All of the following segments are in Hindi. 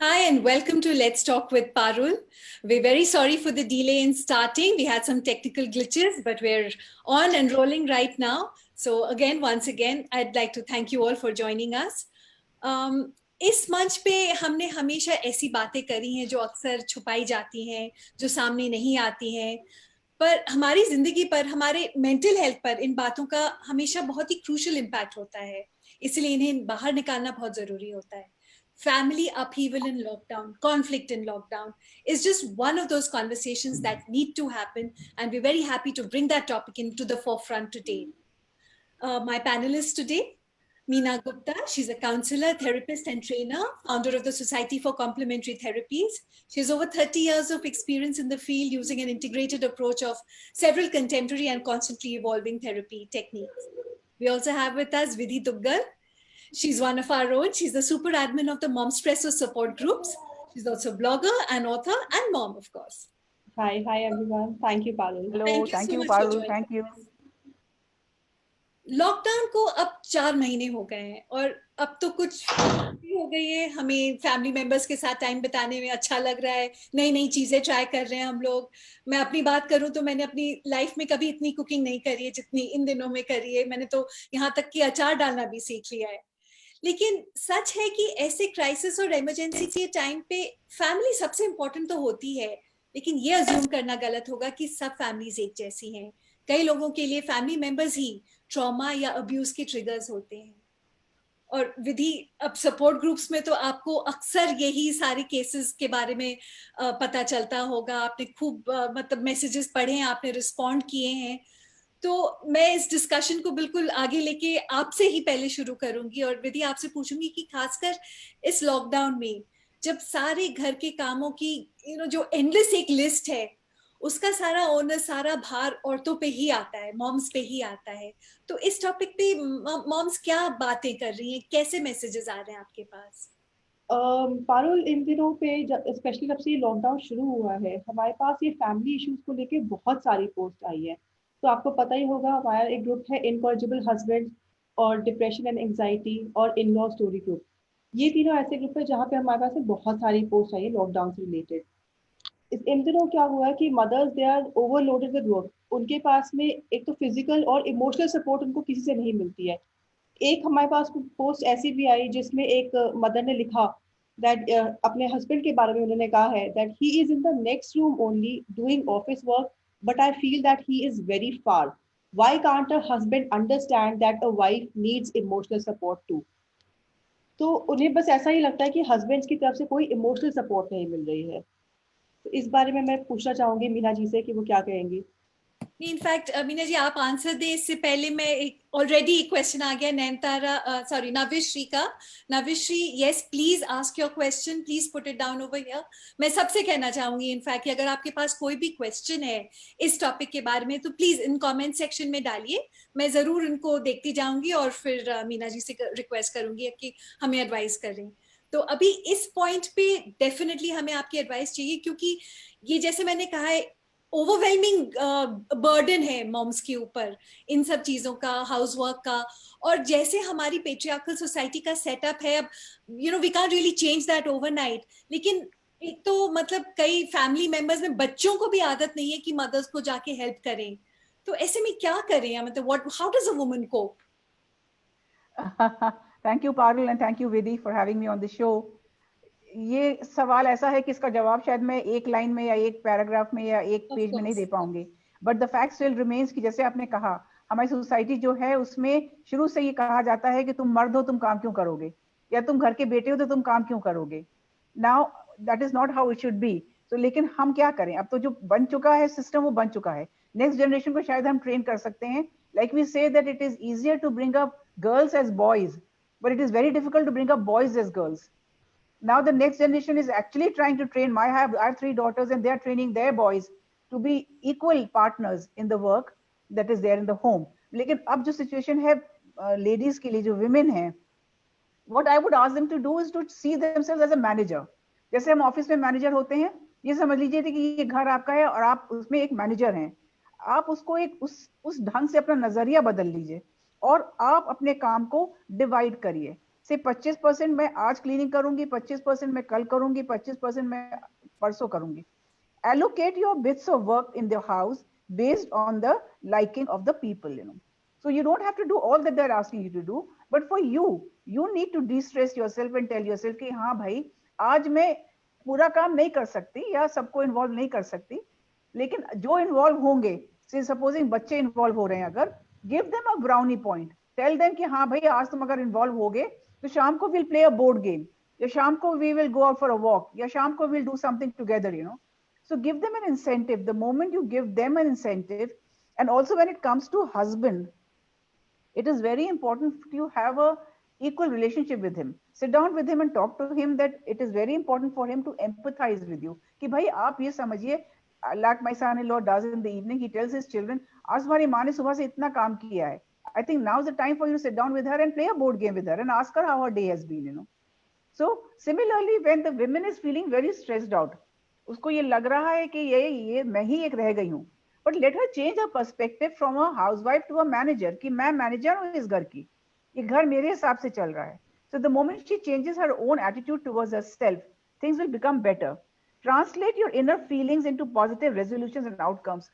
Hi and welcome to Let's Talk with Parul. We're very sorry for the delay in starting. We had some technical glitches, but we're on and rolling right now. So once again, I'd like to thank you all for joining us. इस मंच पे हमने हमेशा ऐसी बातें करी हैं जो अक्सर छुपाई जाती हैं, जो सामने नहीं आती हैं, पर हमारी जिंदगी पर, हमारे मेंटल हेल्थ पर इन बातों का हमेशा बहुत ही क्रूशियल इम्पैक्ट होता है, इसलिए इन्हें बाहर निकालना बहुत जरूरी होता है. Family upheaval in lockdown, conflict in lockdown is just one of those conversations that need to happen, and we're very happy to bring that topic into the forefront today. My panelists today, Meena Gupta, she's a counselor, therapist, and trainer, founder of the Society for Complementary Therapies. She has over 30 years of experience in the field using an integrated approach of several contemporary and constantly evolving therapy techniques. We also have with us Vidhi Tuggal. She's one of our own. She's the super admin of the Momspresso support groups. She's also a blogger and author and mom, of course. Hi everyone. Thank you, Parul. Hello, thank you, Parul. Thank you. Lockdown को अब 4 महीने हो गए हैं और अब तो कुछ हो गई है. हमें फैमिली मेंबर्स के साथ टाइम बिताने में अच्छा लग रहा है, नई नई चीजें ट्राई कर रहे हैं हम लोग. मैं अपनी बात करूं तो मैंने अपनी लाइफ में कभी इतनी कुकिंग नहीं करी है जितनी इन दिनों में करी है. मैंने तो यहाँ तक कि अचार डालना भी सीख लिया है. लेकिन सच है कि ऐसे क्राइसिस और इमरजेंसी के टाइम पे फैमिली सबसे इंपॉर्टेंट तो होती है, लेकिन ये अज्यूम करना गलत होगा कि सब फैमिलीज एक जैसी हैं. कई लोगों के लिए फैमिली मेंबर्स ही ट्रॉमा या अब्यूज के ट्रिगर्स होते हैं. और विधि, अब सपोर्ट ग्रुप्स में तो आपको अक्सर यही सारे केसेस के बारे में पता चलता होगा. आपने खूब मतलब मैसेजेस पढ़े हैं, आपने रिस्पॉन्ड किए हैं. तो मैं इस डिस्कशन को बिल्कुल आगे लेके आपसे ही पहले शुरू करूंगी और विधि आपसे पूछूंगी कि खासकर इस लॉकडाउन में जब सारे घर के कामों की जो एंडलेस एक लिस्ट है, उसका सारा ओनर, सारा भार औरतों पे ही आता है, मॉम्स पे ही आता है. तो इस टॉपिक पे मॉम्स क्या बातें कर रही हैं, कैसे मैसेजेस आ रहे हैं आपके पास? पारुल, इन दिनों पे स्पेशली जब से ये लॉकडाउन शुरू हुआ है, हमारे पास ये फैमिली इश्यूज को लेके बहुत सारी पोस्ट आई है. तो आपको पता ही होगा, हमारा एक ग्रुप है इनकॉरिजिबल हस्बैंड और डिप्रेशन एंड एंजाइटी और इन लॉ स्टोरी ग्रुप. ये तीनों ऐसे ग्रुप है जहाँ पे हमारे पास बहुत सारी पोस्ट आई है लॉकडाउन से रिलेटेड. इन दिनों क्या हुआ है कि mothers they are overloaded with work. उनके पास में एक तो फिजिकल और इमोशनल सपोर्ट उनको किसी से नहीं मिलती है. एक हमारे पास पोस्ट ऐसी भी आई जिसमें एक मदर ने लिखा दैट अपने हस्बैंड के बारे में उन्होंने कहा है that he is in the next room only doing office work, but I feel that he is very far. Why can't a husband understand that a wife needs emotional support too. तो उन्हें बस ऐसा ही लगता है कि हस्बैंड की तरफ से कोई इमोशनल सपोर्ट नहीं मिल रही है. तो इस बारे में मैं पूछना चाहूंगी मीना जी से कि वो क्या कहेंगी. इनफैक्ट मीना जी आप आंसर दें इससे पहले मैं एक ऑलरेडी क्वेश्चन आ गया नैनतारा, सॉरी नविश्री का. Navishree, yes please ask your question, please put it down over here. मैं सबसे कहना चाहूंगी इनफैक्ट कि अगर आपके पास कोई भी क्वेश्चन है इस टॉपिक के बारे में तो प्लीज इन कमेंट सेक्शन में डालिए. मैं जरूर इनको देखती जाऊंगी और फिर मीना जी से रिक्वेस्ट करूंगी कि हमें एडवाइस करें. तो अभी इस पॉइंट पे डेफिनेटली हमें आपकी एडवाइस चाहिए, क्योंकि ये जैसे मैंने कहा है ओवरवेलमिंग बर्डन है मॉम्स के ऊपर इन सब चीजों का, हाउस वर्क का. और जैसे हमारी पेट्रियार्कल सोसाइटी का सेटअप है, अब we can't really change that overnight. लेकिन एक तो मतलब कई फैमिली मेंबर्स में बच्चों को भी आदत नहीं है कि मदर्स को जाके हेल्प करें. तो ऐसे में क्या करें, मतलब what, how does a woman cope? Thank you, Parul, and thank you, Vidhi, for having me on the show. ये सवाल ऐसा है कि इसका जवाब शायद मैं एक लाइन में या एक पैराग्राफ में या एक पेज में नहीं दे पाऊंगी. But the fact still remains कि जैसे आपने कहा, हमारी सोसाइटी जो है उसमें शुरू से ये कहा जाता है कि तुम मर्द हो, तुम काम क्यों करोगे, या तुम घर के बेटे हो तो तुम काम क्यों करोगे. Now that is not how it should be. तो लेकिन हम क्या करें, अब तो जो बन चुका है सिस्टम वो बन चुका है. नेक्स्ट जनरेशन को शायद हम ट्रेन कर सकते हैं. Like we say that it is easier to bring up girls as boys, but it is very difficult to bring up boys as girls. Now the next generation is actually trying to train. I have 3 daughters and they are training their boys to be equal partners in the work that is there in the home. लेकिन अब जो situation है ladies के लिए, जो women हैं, what I would ask them to do is to see themselves as a manager. जैसे हम ऑफिस में मैनेजर होते हैं, ये समझ लीजिए कि ये घर आपका है और आप उसमें एक मैनेजर हैं. आप उसको एक उस ढंग से अपना नजरिया बदल लीजिए और आप अपने काम को डिवाइड करिए. से 25% मैं आज क्लीनिंग करूंगी, 25% मैं कल करूंगी, 25% मैं परसों करूंगी. Allocate your bits of work in the house based on the liking of the people, you know. So you don't have to do all that they're asking you to do, but for you, you need to de-stress yourself and tell yourself कि हाँ भाई, आज मैं पूरा काम नहीं कर सकती या सबको इन्वॉल्व नहीं कर सकती, लेकिन जो इन्वॉल्व होंगे, सपोजिंग बच्चे इन्वॉल्व हो रहे हैं अगर, give them a brownie point, tell them कि हाँ भाई आज तुम अगर इन्वॉल्व होगे तो शाम को will play a board game, या शाम को we will go out for a walk, या शाम को will do something together, you know. So give them an incentive. The moment you give them an incentive, and also when it comes to husband, it is very important to have a equal relationship with him. Sit down with him and talk to him that it is very important for him to empathize with you. कि भाई आप ये समझिए, like my son-in-law does in the evening, he tells his children, आज हमारी माँ ने सुबह से इतना काम किया है. I think now is the time for you to sit down with her and play a board game with her and ask her how her day has been, you know. So similarly, when the woman is feeling very stressed out, उसको ये लग रहा है कि ये मैं ही एक रह गई हूँ, but let her change her perspective from a housewife to a manager कि मैं मैनेजर हूँ इस घर की, ये घर मेरे हिसाब से चल रहा है. So the moment she changes her own attitude towards herself, things will become better. Translate your inner feelings into positive resolutions and outcomes.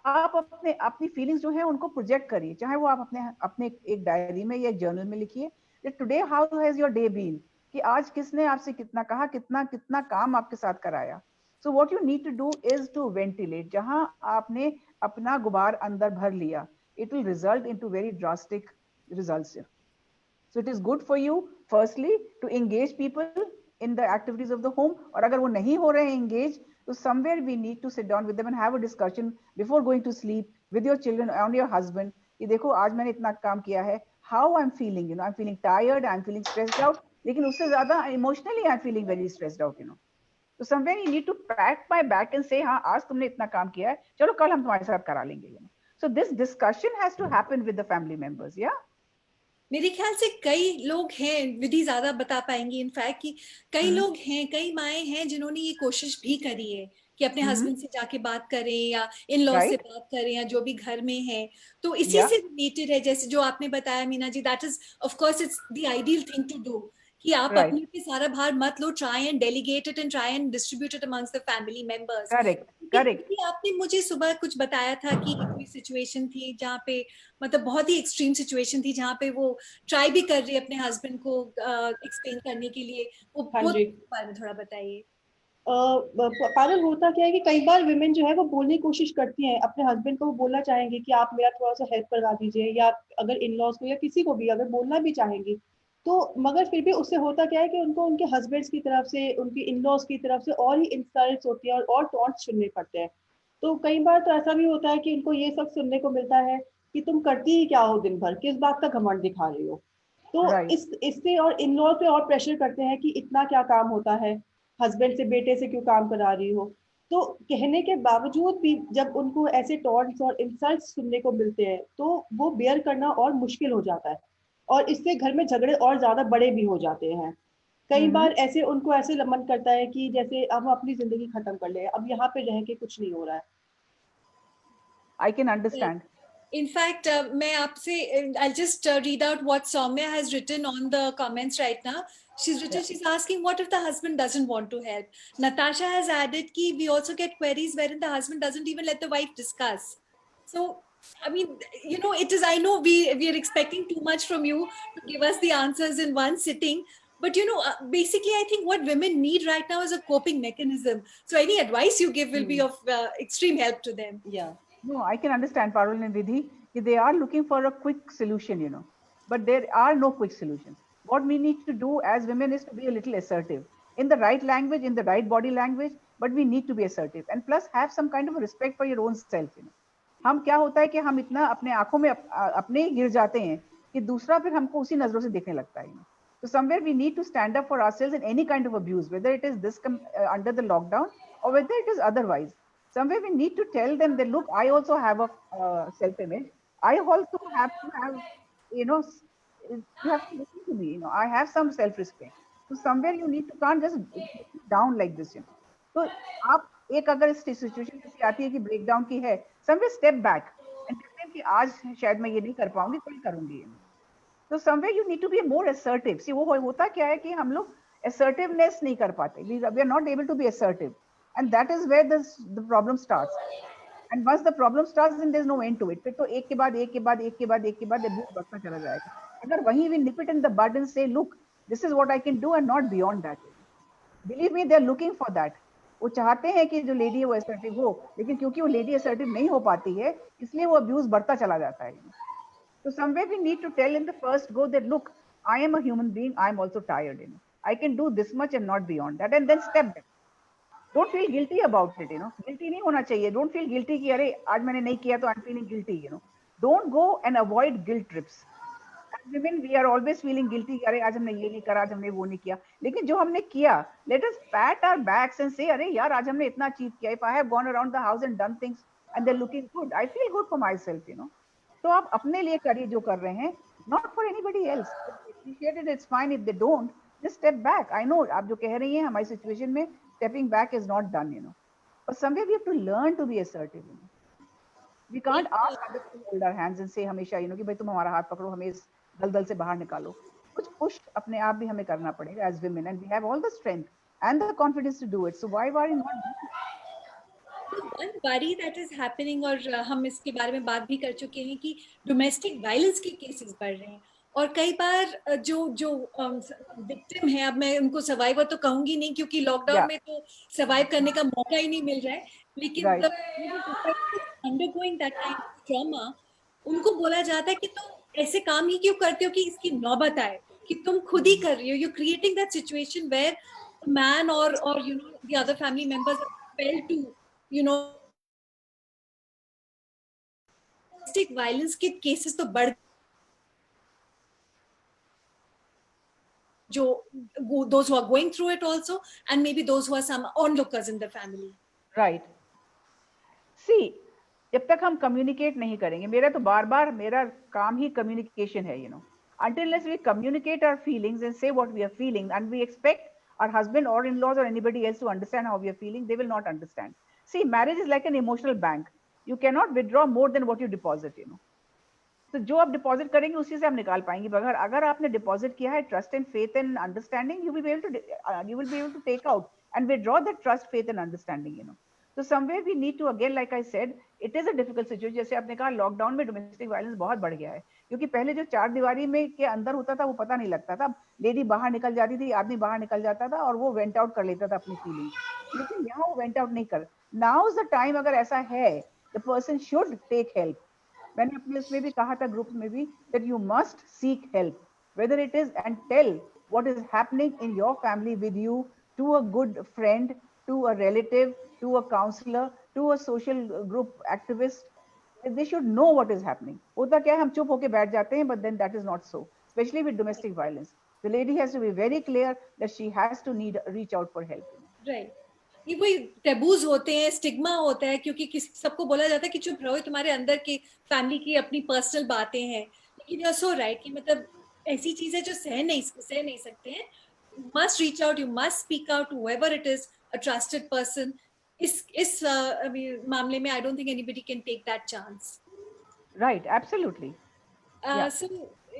आप अपनी फीलिंग्स जो है उनको प्रोजेक्ट करिए, चाहे वो आप अपने एक डायरी में या एक जर्नल में लिखिए, today how has your day been, कि आज किसने आपसे कितना कहा, कितना काम आपके साथ कराया. So what you need to do is to ventilate. जहां आपने अपना गुबार अंदर भर लिया, it will result into very drastic results here. So it is good for you, firstly, to engage people in the activities of the home. और अगर वो नहीं हो रहे हैं engage, so somewhere we need to sit down with them and have a discussion before going to sleep with your children and your husband. कि देखो आज मैंने इतना काम किया है, how I'm feeling, you know, I'm feeling tired, I'm feeling stressed out. लेकिन उससे ज़्यादा emotionally I'm feeling very stressed out, you know. So somewhere you need to pat my back and say, हाँ आज तुमने इतना काम किया है, चलो कल हम तुम्हारे साथ करा लेंगे, you know. So this discussion has to happen with the family members, yeah. मेरे ख्याल से कई लोग हैं, विधि ज्यादा बता पाएंगी इनफैक्ट, कि कई लोग हैं, कई माएँ हैं जिन्होंने ये कोशिश भी करी है कि अपने हस्बैंड से जाके बात करें या इन लॉ से बात करें या जो भी घर में है. तो इसी से रिलेटेड है, जैसे जो आपने बताया Meena ji, that is of course it's the ideal thing to do, कि आप अपने पे सारा भार मत लो, try and delegate it and try and distribute it amongst the family members. Correct. आपने मुझे सुबह कुछ बताया था कि कोई सिचुएशन थी जहाँ पे, मतलब बहुत ही एक्सट्रीम सिचुएशन थी जहाँ पे वो ट्राई भी कर रही है अपने हस्बैंड को एक्सप्लेन करने के लिए, वो बारे में थोड़ा बताइए. पारुल, होता क्या है कि कई बार विमेन जो है वो बोलने की कोशिश करती हैं, अपने हस्बैंड को वो बोलना चाहेंगे कि आप मेरा थोड़ा सा हेल्प करवा दीजिए, या अगर इन लॉज को या किसी को भी अगर बोलना भी चाहेंगी तो, मगर फिर भी उससे होता क्या है कि उनको उनके हस्बैंड्स की तरफ से, उनके इन लॉज की तरफ से और ही इंसल्ट्स होती है और टॉन्ट्स सुनने पड़ते हैं. तो कई बार तो ऐसा भी होता है कि उनको ये सब सुनने को मिलता है कि तुम करती ही क्या हो दिन भर, किस बात का घमंड दिखा रही हो. तो इससे और इन लॉ पे और प्रेशर करते हैं कि इतना क्या काम होता है, हस्बैंड से बेटे से क्यों काम करा रही हो. तो कहने के बावजूद भी जब उनको ऐसे टॉन्ट्स और इंसल्ट्स सुनने को मिलते हैं तो वो बेयर करना और मुश्किल हो जाता है, और इससे घर में झगड़े और ज्यादा बड़े भी हो जाते हैं. कई बार ऐसे उनको ऐसे मन करता है कि जैसे अब हम अपनी जिंदगी खत्म कर ले, अब यहाँ पे रह के कुछ नहीं हो रहा है. I can understand. In fact, मैं आपसे, I'll just read out what Soumya has written on the comments right now. She's written, she's asking, what if the husband doesn't want to help? Natasha has added ki we also get queries wherein the husband doesn't even let the wife discuss. So, I mean, you know, it is, I know we are expecting too much from you to give us the answers in one sitting. But, you know, basically, I think what women need right now is a coping mechanism. So any advice you give will be of extreme help to them. Yeah. No, I can understand, Parul and Vidhi, they are looking for a quick solution, you know, but there are no quick solutions. What we need to do as women is to be a little assertive in the right language, in the right body language, but we need to be assertive and plus have some kind of respect for your own self, you know. हम क्या होता है कि हम इतना अपने आंखों में अपने ही गिर जाते हैं कि दूसरा फिर हमको उसी नजरों से देखने लगता है, you know. So somewhere we need to stand up for ourselves in any kind of abuse, whether it is this under the lockdown or whether it is otherwise. Somewhere we need to tell them that, look, I also have a self-image. I also have to have, you know, you have to listen to me. You know, I have some self-respect. So somewhere you need to can't just down like this, you know. So आप एक अगर इस सिचुएशन ऐसी आती है कि ब्रेकडाउन की है, somewhere step back and tell them कि आज शायद मैं ये नहीं कर पाऊंगी, कल करूंगी. So somewhere you need to be more assertive. See, वो होता क्या है कि हम लोग assertiveness नहीं कर पाते. We are not able to be assertive, and that is where the problem starts. And once the problem starts, then there's no end to it. फिर तो एक के बाद एक के बाद एक के बाद एक के बाद abuse बढ़ता चला जाएगा. अगर वहीं we nip it in the bud and say, look, this is what I can do and not beyond that. Believe me, they're looking for that. वो चाहते हैं कि जो लेडी है वो assertive हो, लेकिन क्योंकि वो लेडी assertive नहीं हो पाती है, इसलिए वो abuse बढ़ता चला जाता है. So somewhere we need to tell in the first go that, look, I am a human being. I am also tired. I can do this much and not beyond that, and then step back. Don't feel guilty about it. Guilty नहीं होना चाहिए. Don't feel guilty कि अरे आज मैंने नहीं किया तो I'm feeling guilty. Don't go and avoid guilt trips. As women, we are always feeling guilty. अरे आज हमने ये नहीं करा, आज हमने वो नहीं किया. लेकिन जो हमने किया, let us pat our backs and say, अरे यार आज हमने इतना achieve किया. If I have gone around the house and done things and they're looking good, I feel good for myself. तो आप अपने लिए करिए जो कर रहे हैं, not for anybody else. Appreciate it, it's fine. If they don't, just step back. I know आप जो कह रही हैं हमारी situation में stepping back is not done. But somewhere we have to learn to be assertive. We can't ask others to hold our hands and say हमेशा कि भाई तुम हमारा हाथ पकड़ो, हमें इस दलदल से बाहर निकालो. कुछ push अपने आप भी हमें करना पड़ेगा as women, and we have all the strength and the confidence to do it. So why worry not doing it? One worry that is happening, और हम इसके बारे में बात भी कर चुके हैं कि डोमेस्टिक वायलेंस के केसेस बढ़ रहे हैं, और कई बार जो विक्टिम है, अब मैं उनको सर्वाइवर तो कहूंगी नहीं क्योंकि लॉकडाउन में तो सर्वाइव करने का मौका ही नहीं मिल रहा है, लेकिन undergoing that kind of trauma, उनको बोला जाता है कि तुम ऐसे काम ही क्यों करते हो कि इसकी नौबत आए, कि तुम खुद ही कर रही हो. You creating that situation where man और the other family members fail to domestic violence के केसेस तो बढ़, जो those who are going through it also, and maybe those who are some onlookers in the family. Right. See, जब तक हम communicate नहीं करेंगे, मेरा तो बार-बार मेरा काम ही communication है, Until unless we communicate our feelings and say what we are feeling, and we expect our husband or in-laws or anybody else to understand how we are feeling, they will not understand. See, marriage is like an emotional bank. You cannot withdraw more than what you deposit, तो जो आप डिपॉजिट करेंगे उसी से हम निकाल पाएंगे. मगर अगर आपने डिपॉजिट किया है trust and faith and understanding, you will be able to take out and withdraw that trust, faith and understanding. So somewhere we need to, again like I said, it is a difficult situation. जैसे आपने कहा लॉकडाउन में डोमेस्टिक वायलेंस बहुत बढ़ गया है, क्योंकि पहले जो चार दीवारी में के अंदर होता था वो पता नहीं लगता था. लेडी बाहर निकल जाती थी, आदमी बाहर निकल जाता था और वो वेंट आउट कर लेता था अपनी फीलिंग. लेकिन यहाँ वो वेंट आउट नहीं कर. नाउ इज द टाइम, अगर ऐसा है, the person should take help. मैंने अपने उसमें भी कहा था, ग्रुप में भी, that you must seek help, whether it is and tell what is happening in your family with you to a good friend, to a relative, to a counselor, to a social group activist. They should know what is happening. होता क्या है, हम चुप होके बैठ जाते हैं, but then that is not so, especially with domestic violence. The lady has to be very clear that she has to reach out for help. Right. ये कोई टेबूज होते हैं, स्टिग्मा होता है, क्योंकि सबको बोला जाता है कि चुप रहो, तुम्हारे अंदर की फैमिली की अपनी पर्सनल बातें हैं. लेकिन यू आर सो राइट कि मतलब ऐसी चीजें जो सह नहीं सकते हैं. You must reach out, you must speak out, whoever it is, a trusted person. इस मामले में I don't think anybody can take that chance. Right, absolutely. So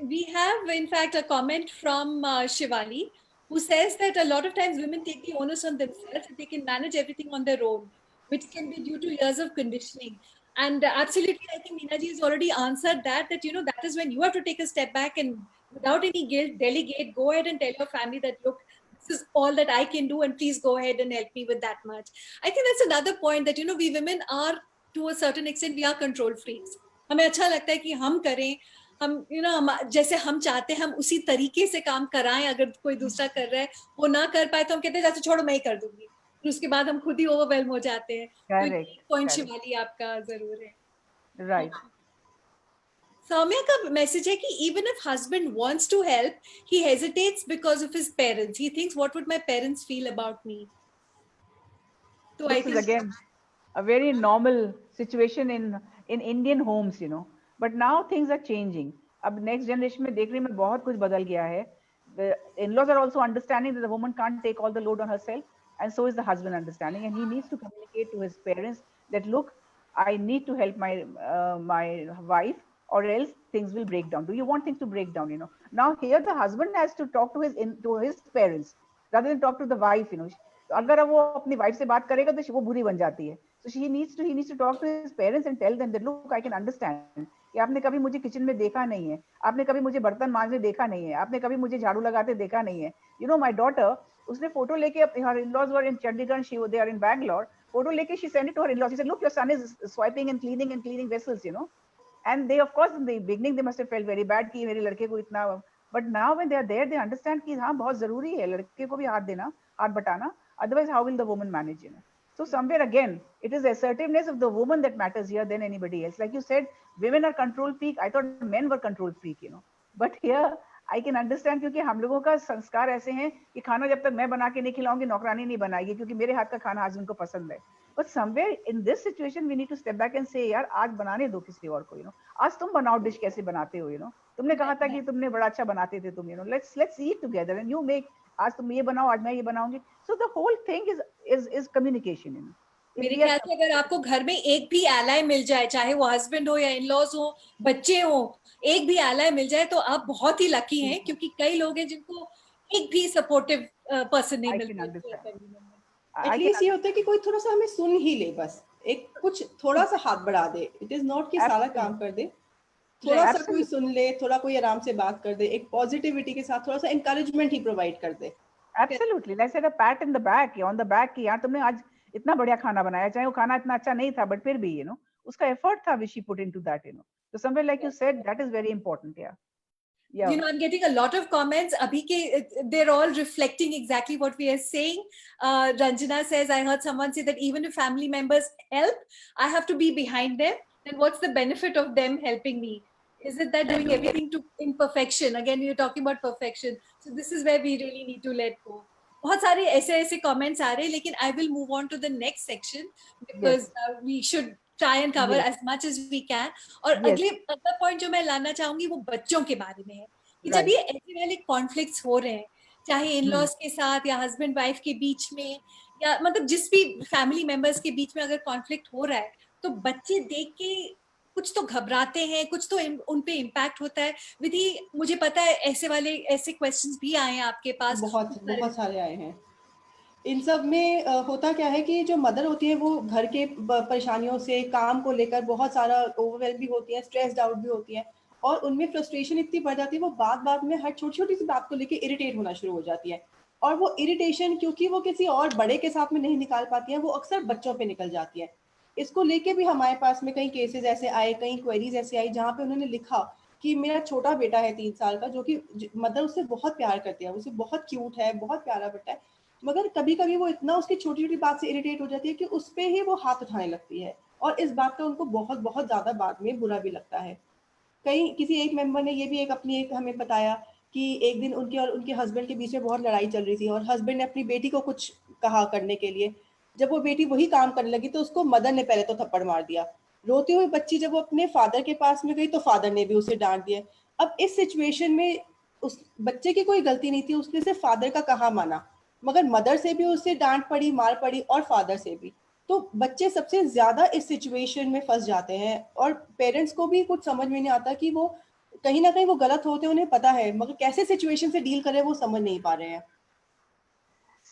we have in fact a comment from Shivali, who says that a lot of times women take the onus on themselves and they can manage everything on their own, which can be due to years of conditioning. And absolutely, I think Meena ji has already answered that that is when you have to take a step back and without any guilt, delegate, go ahead and tell your family that, look, this is all that I can do and please go ahead and help me with that much. I think that's another point that, we women are, to a certain extent, we are control freaks. हमें अच्छा लगता है कि हम करें, हम हम जैसे हम चाहते हैं हम उसी तरीके से काम कराएं. अगर कोई दूसरा कर रहा है वो ना कर पाए तो हम कहते हैं जैसे छोड़ो मैं ही कर दूंगी, फिर उसके बाद हम खुद ही ओवरवेल्म हो जाते हैं. तो पॉइंट शिवाली आपका जरूर है. राइट. सौम्या का मैसेज है कि even if husband wants to help, he hesitates because of his parents. He thinks, what would my parents feel about me? So this is again a very normal situation in Indian homes, but now things are changing. अब next generation में देख रही मैं बहुत कुछ बदल गया है. The in-laws are also understanding that the woman can't take all the load on herself, and so is the husband understanding, and he needs to communicate to his parents that, look, I need to help my wife, or else things will break down. Do you want things to break down? Now here the husband has to talk to his parents rather than talk to the wife. तो अगर वो अपनी वाइफ से बात करेगा तो वो बुरी बन जाती है. So he needs to talk to his parents and tell them that look, I can understand कि आपने कभी मुझे किचन में देखा नहीं है, आपने कभी मुझे बर्तन मांजने देखा नहीं है, आपने कभी मुझे झाड़ू लगाते देखा नहीं है. My daughter, उसने फोटो लेके, her in-laws were in Chandigarh, they are in Bangalore, photo लेके she sent it to her in-laws. She said, look, your son is swiping and cleaning vessels, and they, of course, in the beginning they must have felt very bad कि मेरे लड़के को इतना, but now when they are there they understand कि हाँ बहुत जरूरी है लड़के को भी हाथ देना, हाथ बटाना, otherwise how will the woman manage? So somewhere again it is the assertiveness of the woman that matters here than anybody else. Like you said, women are control freak. I thought men were control freak, but here I can understand क्योंकि हम लोगों का संस्कार ऐसे हैं कि खाना जब तक मैं बना के नहीं खिलाऊंगी नौकरानी नहीं बनाएगी क्योंकि मेरे हाथ का खाना हस्बैंड को पसंद है. But somewhere in this situation we need to step back and say यार आज बनाने दो किसी और को, आज तुम बनाओ डिश कैसे बनाते हो, तुमने कहा था कि तुमने बड़ा अच्छा बनाते थे तुम, let's eat together and you make, आज तुम ये बनाओ आज मैं ये बनाऊंगी. So the whole thing is communication. मेरे ख्याल से अगर आपको घर में एक भी एलाय मिल जाए, चाहे वो हस्बैंड हो या इन-लॉज हो, बच्चे हो, एक भी एलाय मिल जाए तो आप बहुत ही लकी हैं क्योंकि कई लोग हैं जिनको एक भी सपोर्टिव पर्सन नहीं मिलता. एटलीस्ट ये होता है कि कोई थोड़ा सा हमें सुन ही ले, बस एक कुछ थोड़ा सा हाथ बढ़ा दे. इट इज नॉट कि सारा काम कर दे, थोड़ा सा कोई सुन ले, थोड़ा कोई आराम से बात कर दे, एक पॉजिटिविटी के साथ थोड़ा सा एनकरेजमेंट ही प्रोवाइड कर दे. Absolutely, let's say a pat in the back, on the back कि यार तुमने आज इतना बढ़िया खाना बनाया, चाहे वो खाना इतना अच्छा नहीं था but फिर भी उसका एफर्ट था which she put into that. So somewhere like you said, that is very important. Yeah. I'm getting a lot of comments. Abhi ke, they're all reflecting exactly what we are saying. Ranjana says, I heard someone say that even if family members help, I have to be behind them. Then what's the benefit of them helping me? Is it that doing everything to imperfection? Again, you're talking about perfection. So this is where we really need to let go. बहुत सारे ऐसे comments आ रहे हैं, लेकिन I will move on to the next section because we should try and cover as much as we can. और अगला पॉइंट जो मैं लाना चाहूंगी वो बच्चों के बारे में है कि जब ये ऐसे वाले कॉन्फ्लिक्ट्स हो रहे हैं, चाहे इन-लॉज के साथ या हस्बैंड वाइफ के बीच में या मतलब जिस भी फैमिली मेंबर्स के बीच में अगर कॉन्फ्लिक्ट हो रहा है तो बच्चे देख के कुछ तो घबराते हैं, कुछ तो उन पे इम्पैक्ट होता है. विधि, मुझे पता है ऐसे क्वेश्चंस भी आए हैं आपके पास. बहुत सारे आए हैं. इन सब में होता क्या है कि जो मदर होती है वो घर के परेशानियों से, काम को लेकर बहुत सारा ओवरवेल्म भी होती है, स्ट्रेस्ड आउट भी होती है और उनमें फ्रस्ट्रेशन इतनी बढ़ जाती है, वो बात में हर छोटी छोटी सी बात को लेके इरिटेट होना शुरू हो जाती है. और वो इरिटेशन क्योंकि वो किसी और बड़े के साथ में नहीं निकाल पाती है, वो अक्सर बच्चों पे निकल जाती है. इसको लेके भी हमारे पास में कई केसेस ऐसे आए, कई क्वेरीज ऐसे आई जहाँ पे उन्होंने लिखा कि मेरा छोटा बेटा है 3 साल का, जो कि मदर उससे बहुत प्यार करती है, उसे बहुत क्यूट है, बहुत प्यारा बेटा है, मगर कभी कभी वो इतना उसकी छोटी छोटी बात से इरिटेट हो जाती है कि उस पर ही वो हाथ उठाने लगती है और इस बात का उनको बहुत बहुत ज्यादा बाद में बुरा भी लगता है. किसी एक मेंबर ने ये भी अपनी हमें बताया कि एक दिन उनके और उनके हस्बैंड के बीच में बहुत लड़ाई चल रही थी और हस्बैंड ने अपनी बेटी को कुछ कहा करने के लिए. जब वो बेटी वही काम करने लगी तो उसको मदर ने पहले तो थप्पड़ मार दिया. रोती हुई बच्ची जब वो अपने फादर के पास में गई तो फादर ने भी उसे डांट दिया. अब इस सिचुएशन में उस बच्चे की कोई गलती नहीं थी, उसने सिर्फ फादर का कहा माना, मगर मदर से भी उसे डांट पड़ी, मार पड़ी और फादर से भी. तो बच्चे सबसे ज्यादा इस सिचुएशन में फंस जाते हैं और पेरेंट्स को भी कुछ समझ में नहीं आता कि वो कहीं ना कहीं वो गलत होते हैं, उन्हें पता है, मगर कैसे सिचुएशन से डील करें वो समझ नहीं पा रहे हैं.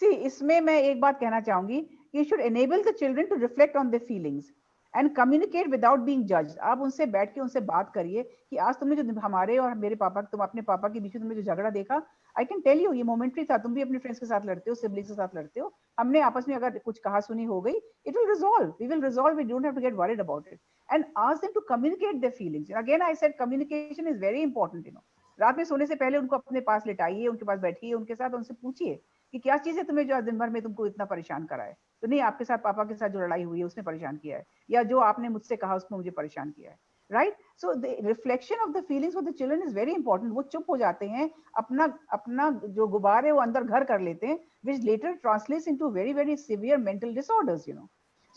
इसमें मैं एक बात कहना चाहूंगी, you should enable the children to reflect on their feelings and communicate without being judged. आप उनसे बैठ के उनसे बात करिए कि आज तुमने जो हमारे और मेरे पापा, तुम अपने पापा के बीच में तुमने जो झगड़ा देखा, आई कैन टेल यू ये मोमेंट्री था, तुम भी अपने फ्रेंड्स के साथ लड़ते हो, सिबलिंग्स के साथ लड़ते हो, हमने आपस में अगर कुछ कहा सुनी हो गई, it will resolve, we will resolve, we don't have to get worried about it and ask them to communicate their feelings. Again I said communication is very important. रात में सोने से पहले उनको अपने पास लिटाइए, उनके पास बैठिए, उनके साथ उनसे पूछिए कि क्या चीज है तुम्हें जो दिन भर में तुमको इतना परेशान करा है. तो नहीं आपके साथ पापा के साथ जो लड़ाई हुई है उसने परेशान किया है, या जो आपने मुझसे कहा उसने मुझे परेशान किया है, right. So the reflection of the feelings of the children is very important. वो चुप हो जाते हैं, अपना जो गुबार है वो अंदर घर कर लेते हैं, which later translates into very very severe mental disorders.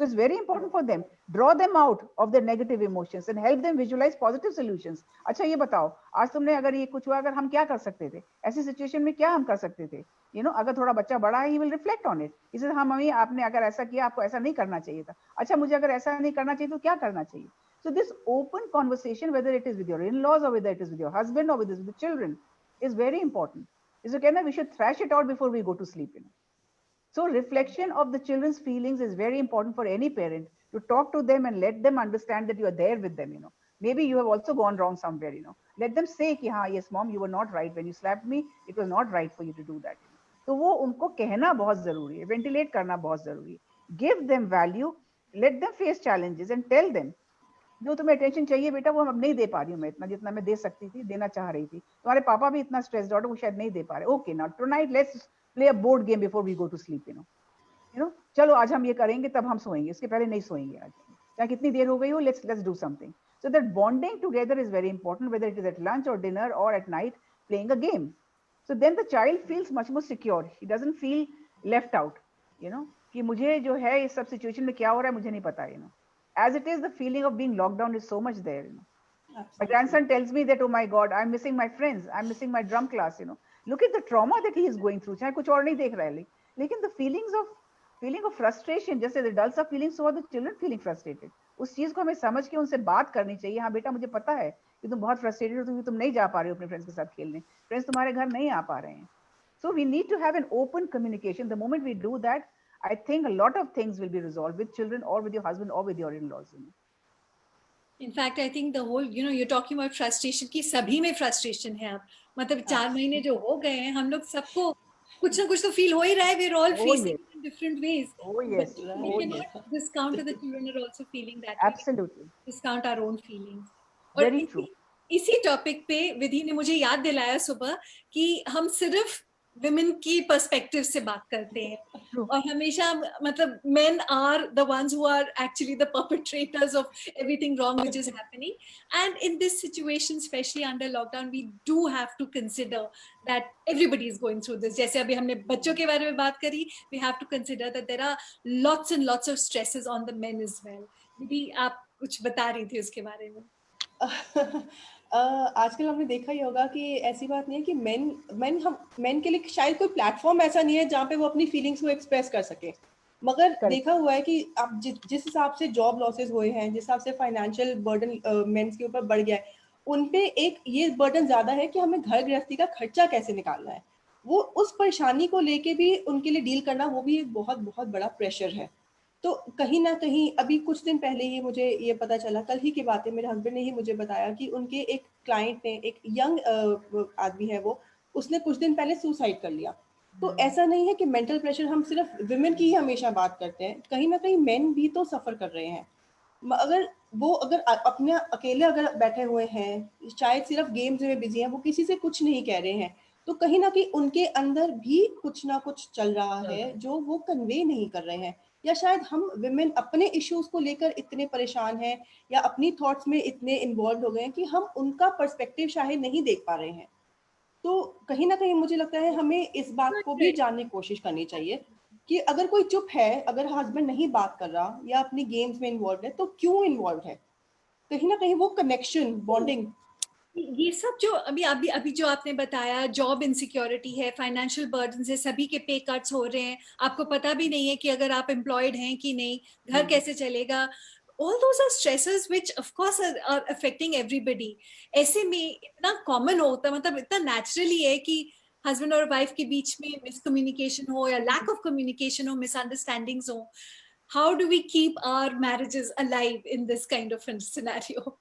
So it's very important for them, draw them out of their negative emotions and help them visualize positive solutions. अच्छा ये बताओ, आज तुमने अगर ये कुछ हुआ, अगर हम क्या कर सकते थे ऐसी सिचुएशन में, क्या हम कर सकते थे. अगर थोड़ा बच्चा बड़ा है, he will reflect on it. इसे हाँ मम्मी आपने अगर ऐसा किया, आपको ऐसा नहीं करना चाहिए था. अच्छा मुझे अगर ऐसा नहीं करना चाहिए तो क्या करना चाहिए. So this open conversation, whether it is with your in-laws or whether it is with your husband or with the children, is very important. So Kenna, we should thrash it out before we go to sleep. So reflection of the children's feelings is very important for any parent, to talk to them and let them understand that you are there with them. Maybe you have also gone wrong somewhere. Let them say कि हाँ, yes mom, you were not right when you slapped me. It was not right for you to do that. तो वो उनको कहना बहुत जरूरी है, वेंटिलेट करना बहुत जरूरी है. Give them value, let them face challenges and tell them जो तुम्हें अटेंशन चाहिए बेटा वो अब नहीं दे पा रही हूँ मैं इतना जितना मैं दे सकती थी, देना चाह रही थी. तुम्हारे पापा भी इतना स्ट्रेस्ड आउट, वो शायद नहीं दे पा रहे. Okay, now tonight let's play a board game before we go to sleep. चलो आज हम ये करेंगे, तब हम सोएंगे, इसके पहले नहीं सोएंगे आज, चाहे कितनी देर हो गई हो. Let's do something. So that bonding together is very important, whether it is at lunch or dinner or at night playing a game. So then the child feels much more secure. He doesn't feel left out. कि मुझे जो है इस सब सिचुएशन में क्या हो रहा है मुझे नहीं पता. As it is, the feeling of being locked down is so much there. My grandson tells me that, oh my God, I'm missing my friends. I'm missing my drum class. Look at the trauma that he is going through. चाहे कुछ और नहीं देख रहा है, लेकिन the feeling of frustration, just as adults are feeling, so are the children feeling frustrated. उस चीज को हमें समझ के उनसे बात करनी चाहिए. हाँ बेटा, मुझे पता है कि तुम बहुत फ्रस्ट्रेटेड हो, क्योंकि तुम नहीं जा पा रहे हो अपने फ्रेंड्स के साथ खेलने, फ्रेंड्स तुम्हारे घर नहीं आ पा रहे हैं. So we need to have an open communication. The moment we do that, I think a lot of things will be resolved with children or with your husband or with your in-laws. In fact, I think the whole, you're talking about frustration कि सभी में frustration है अब. मतलब 4 महीने जो हो गए हैं, हम लोग सबको कुछ ना कुछ तो feel हो ही रहा है. We're all facing it in different ways. Oh yes. But we cannot discount that the children are also feeling that. Absolutely. Discount our own feelings. Very true. इसी टॉपिक पे विधि ने मुझे याद दिलाया सुबह कि हम सिर्फ women की perspective से बात करते हैं और हमेशा मतलब men are the ones who are actually the perpetrators of everything wrong which is happening, and in this situation especially under lockdown we do have to consider that everybody is going through this. जैसे अभी हमने बच्चों के बारे में बात करी, we have to consider that there are lots and lots of stresses on the men as well. विधि आप कुछ बता रही थी उसके बारे में. आजकल हमने देखा ही होगा कि ऐसी बात नहीं है कि मेन के लिए शायद कोई प्लेटफॉर्म ऐसा नहीं है जहाँ पे वो अपनी फीलिंग्स को एक्सप्रेस कर सके, मगर देखा हुआ है कि अब जिस हिसाब से जॉब लॉसेस हुए हैं, जिस हिसाब से फाइनेंशियल बर्डन मेंस के ऊपर बढ़ गया है, उन पे एक ये बर्डन ज्यादा है कि हमें घर गृहस्थी का खर्चा कैसे निकालना है. वो उस परेशानी को लेके भी उनके लिए डील करना, वो भी एक बहुत बहुत बड़ा प्रेशर है. तो कहीं ना कहीं अभी कुछ दिन पहले ही मुझे ये पता चला, कल ही की बात है, मेरे हस्बैंड ने ही मुझे बताया कि उनके एक क्लाइंट ने, एक यंग आदमी है वो, उसने कुछ दिन पहले सुसाइड कर लिया. तो ऐसा नहीं है कि मेंटल प्रेशर हम सिर्फ विमेन की ही हमेशा बात करते हैं, कहीं ना कहीं मेन भी तो सफर कर रहे हैं. अगर अपने अकेले अगर बैठे हुए हैं, शायद सिर्फ गेम्स में बिजी हैं, वो किसी से कुछ नहीं कह रहे हैं, तो कहीं ना कहीं उनके अंदर भी कुछ ना कुछ चल रहा है जो वो कन्वे नहीं कर रहे हैं. या शायद हम विमेन अपने इश्यूज को लेकर इतने परेशान हैं या अपनी थॉट्स में इतने इन्वॉल्व हो गए हैं कि हम उनका पर्सपेक्टिव शायद नहीं देख पा रहे हैं. तो कहीं ना कहीं मुझे लगता है हमें इस बात को भी जानने की कोशिश करनी चाहिए कि अगर कोई चुप है, अगर हस्बैंड नहीं बात कर रहा या अपनी गेम्स में इन्वॉल्व है, तो क्यों इन्वॉल्व है? कहीं ना कहीं वो कनेक्शन, बॉन्डिंग, ये सब जो अभी जो आपने बताया, जॉब इनसिक्योरिटी है, फाइनेंशियल बर्डन है, सभी के पे कट्स हो रहे हैं, आपको पता भी नहीं है कि अगर आप एम्प्लॉयड हैं कि नहीं, घर कैसे चलेगा. All those are stresses which of course are affecting everybody. ऐसे में इतना कॉमन होता, मतलब इतना नेचुरली है कि हस्बैंड और वाइफ के बीच में मिसकम्युनिकेशन हो या लैक ऑफ कम्युनिकेशन हो, मिसअंडरस्टैंडिंग्स हो. How do we keep our marriages alive in this kind of a scenario?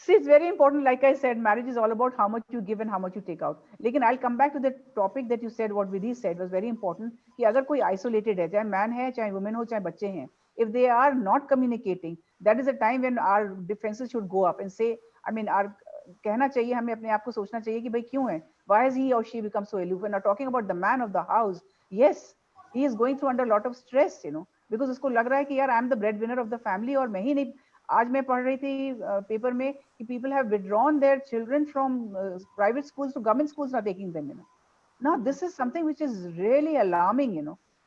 See, it's very important. Like I said, marriage is all about how much you give and how much you take out. लेकिन I'll come back to the topic that you said. What Vidhi said was very important. कि अगर कोई isolated है, चाहे man है, चाहे woman हो, चाहे बच्चे हैं, if they are not communicating, that is a time when our defenses should go up and say, I mean, our कहना चाहिए, हमें अपने आप को सोचना चाहिए कि भाई क्यों है? Why has he or she become so aloof? When we're talking about the man of the house, yes, he is going through under a lot of stress, because उसको लग रहा है कि यार I am the breadwinner of the family और मैं ही नहीं. आज मैं पढ़ रही थी पेपर में कि people have withdrawn their children from private schools to government schools, not taking them. Now this is something which is really alarming.